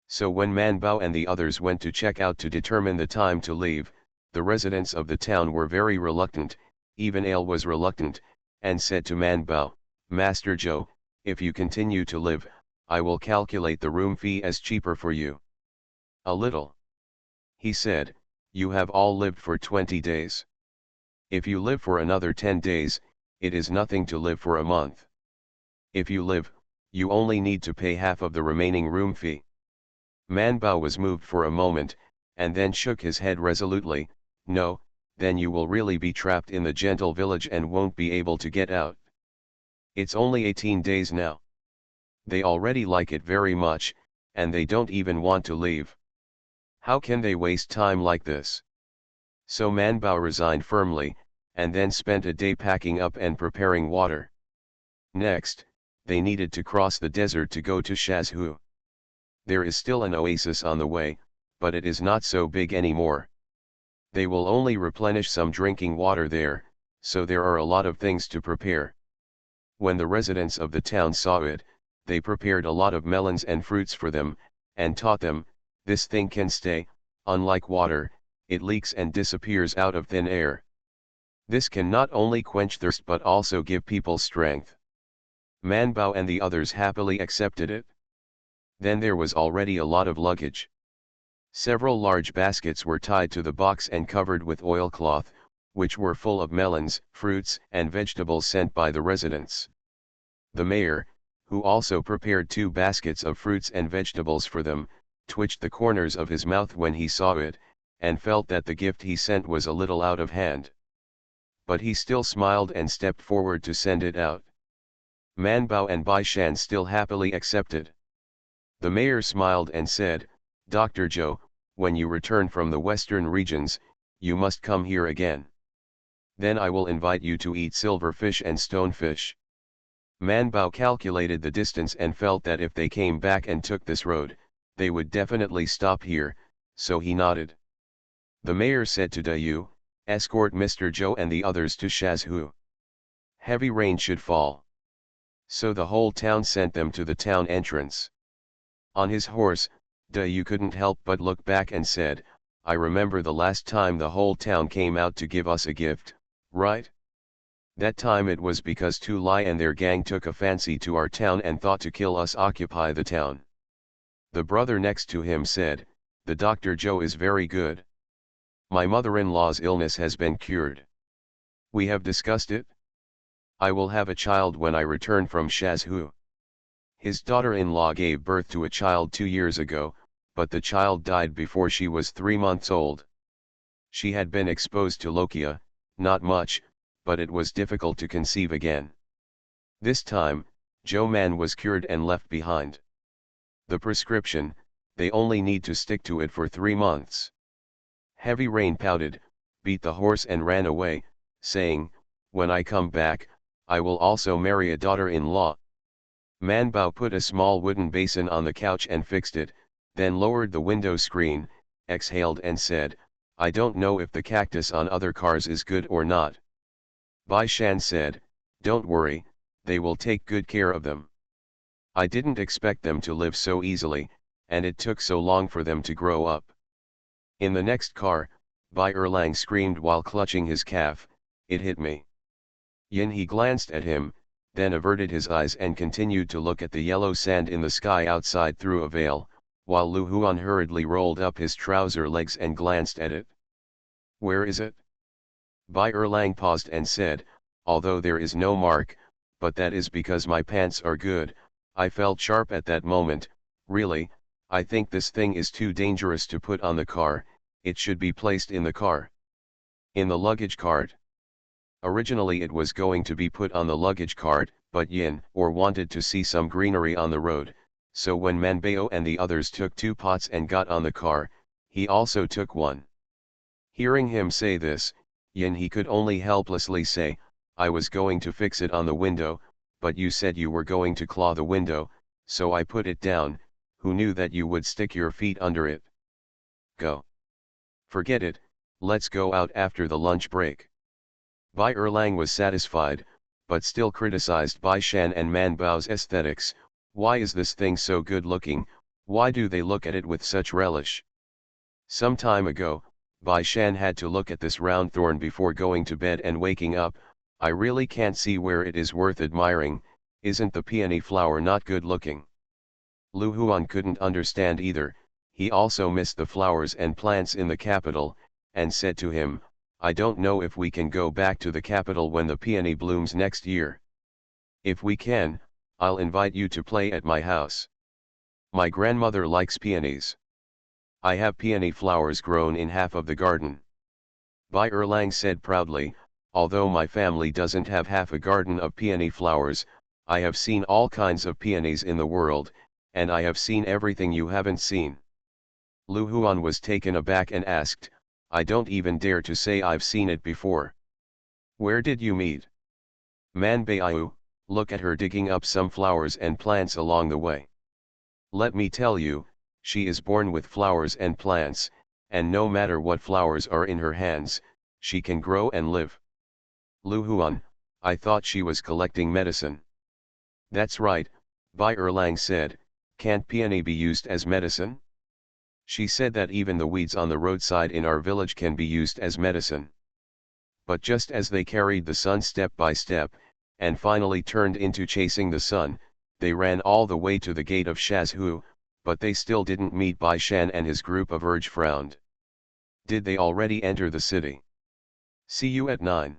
So when Manbao and the others went to check out to determine the time to leave, the residents of the town were very reluctant, even Ale was reluctant, and said to Manbao, Master Joe, if you continue to live, I will calculate the room fee as cheaper for you. A little. He said, you have all lived for 20 days. If you live for another 10 days, it is nothing to live for a month. If you live, you only need to pay half of the remaining room fee. Manbao was moved for a moment, and then shook his head resolutely, no, then you will really be trapped in the gentle village and won't be able to get out. It's only 18 days now. They already like it very much, and they don't even want to leave. How can they waste time like this? So Manbao resigned firmly, and then spent a day packing up and preparing water. Next, they needed to cross the desert to go to Shazhu. There is still an oasis on the way, but it is not so big anymore. They will only replenish some drinking water there, so there are a lot of things to prepare. When the residents of the town saw it, they prepared a lot of melons and fruits for them, and taught them, this thing can stay, unlike water, it leaks and disappears out of thin air. This can not only quench thirst but also give people strength. Manbao and the others happily accepted it. Then there was already a lot of luggage. Several large baskets were tied to the box and covered with oilcloth, which were full of melons, fruits, and vegetables sent by the residents. The mayor, who also prepared 2 baskets of fruits and vegetables for them, twitched the corners of his mouth when he saw it, and felt that the gift he sent was a little out of hand. But he still smiled and stepped forward to send it out. Man Bao and Bai Shan still happily accepted. The mayor smiled and said, "Dr. Zhou, when you return from the western regions, you must come here again. Then I will invite you to eat silverfish and stonefish." Man Bao calculated the distance and felt that if they came back and took this road, they would definitely stop here, so he nodded. The mayor said to Dayu, "Escort Mr. Zhou and the others to Shazhu. Heavy rain should fall." So the whole town sent them to the town entrance. On his horse, Dayu couldn't help but look back and said, "I remember the last time the whole town came out to give us a gift, right? That time it was because Tu Lai and their gang took a fancy to our town and thought to kill us occupy the town." The brother next to him said, "The Dr. Zhou is very good. My mother-in-law's illness has been cured. We have discussed it. I will have a child when I return from Shazhu." His daughter-in-law gave birth to a child 2 years ago, but the child died before she was 3 months old. She had been exposed to lochia, not much, but it was difficult to conceive again. This time, Zhou Man was cured and left behind. The prescription, they only need to stick to it for 3 months. Heavy Rain pouted, beat the horse and ran away, saying, "When I come back, I will also marry a daughter-in-law." Man Bao put a small wooden basin on the couch and fixed it, then lowered the window screen, exhaled and said, "I don't know if the cactus on other cars is good or not." Bai Shan said, "Don't worry, they will take good care of them. I didn't expect them to live so easily, and it took so long for them to grow up." In the next car, Bai Erlang screamed while clutching his calf, "It hit me." Yin He glanced at him, then averted his eyes and continued to look at the yellow sand in the sky outside through a veil, while Lu Huan hurriedly rolled up his trouser legs and glanced at it. "Where is it?" Bai Erlang paused and said, "Although there is no mark, but that is because my pants are good. I felt sharp at that moment. Really, I think this thing is too dangerous to put on the car, it should be placed in the car." "In the luggage cart." Originally it was going to be put on the luggage cart, but Yin wanted to see some greenery on the road, so when Manbao and the others took 2 pots and got on the car, he also took one. Hearing him say this, Yin He could only helplessly say, "I was going to fix it on the window, but you said you were going to claw the window, so I put it down. Who knew that you would stick your feet under it? Go. Forget it, let's go out after the lunch break." Bai Erlang was satisfied, but still criticized Bai Shan and Man Bao's aesthetics. "Why is this thing so good looking? Why do they look at it with such relish?" Some time ago, Bai Shan had to look at this round thorn before going to bed and waking up. "I really can't see where it is worth admiring. Isn't the peony flower not good looking?" Lu Huan couldn't understand either. He also missed the flowers and plants in the capital, and said to him, "I don't know if we can go back to the capital when the peony blooms next year. If we can, I'll invite you to play at my house. My grandmother likes peonies. I have peony flowers grown in half of the garden." Bai Erlang said proudly, "Although my family doesn't have half a garden of peony flowers, I have seen all kinds of peonies in the world, and I have seen everything you haven't seen." Lu Huan was taken aback and asked, "I don't even dare to say I've seen it before. Where did you meet?" "Man Baiu, look at her digging up some flowers and plants along the way. Let me tell you, she is born with flowers and plants, and no matter what flowers are in her hands, she can grow and live." Lu Huan, "I thought she was collecting medicine." "That's right," Bai Erlang said, "can't peony be used as medicine? She said that even the weeds on the roadside in our village can be used as medicine." But just as they carried the sun step by step, and finally turned into chasing the sun, they ran all the way to the gate of Shazhu, but they still didn't meet Bai Shan, and his group of Urge frowned. Did they already enter the city? See you at 9.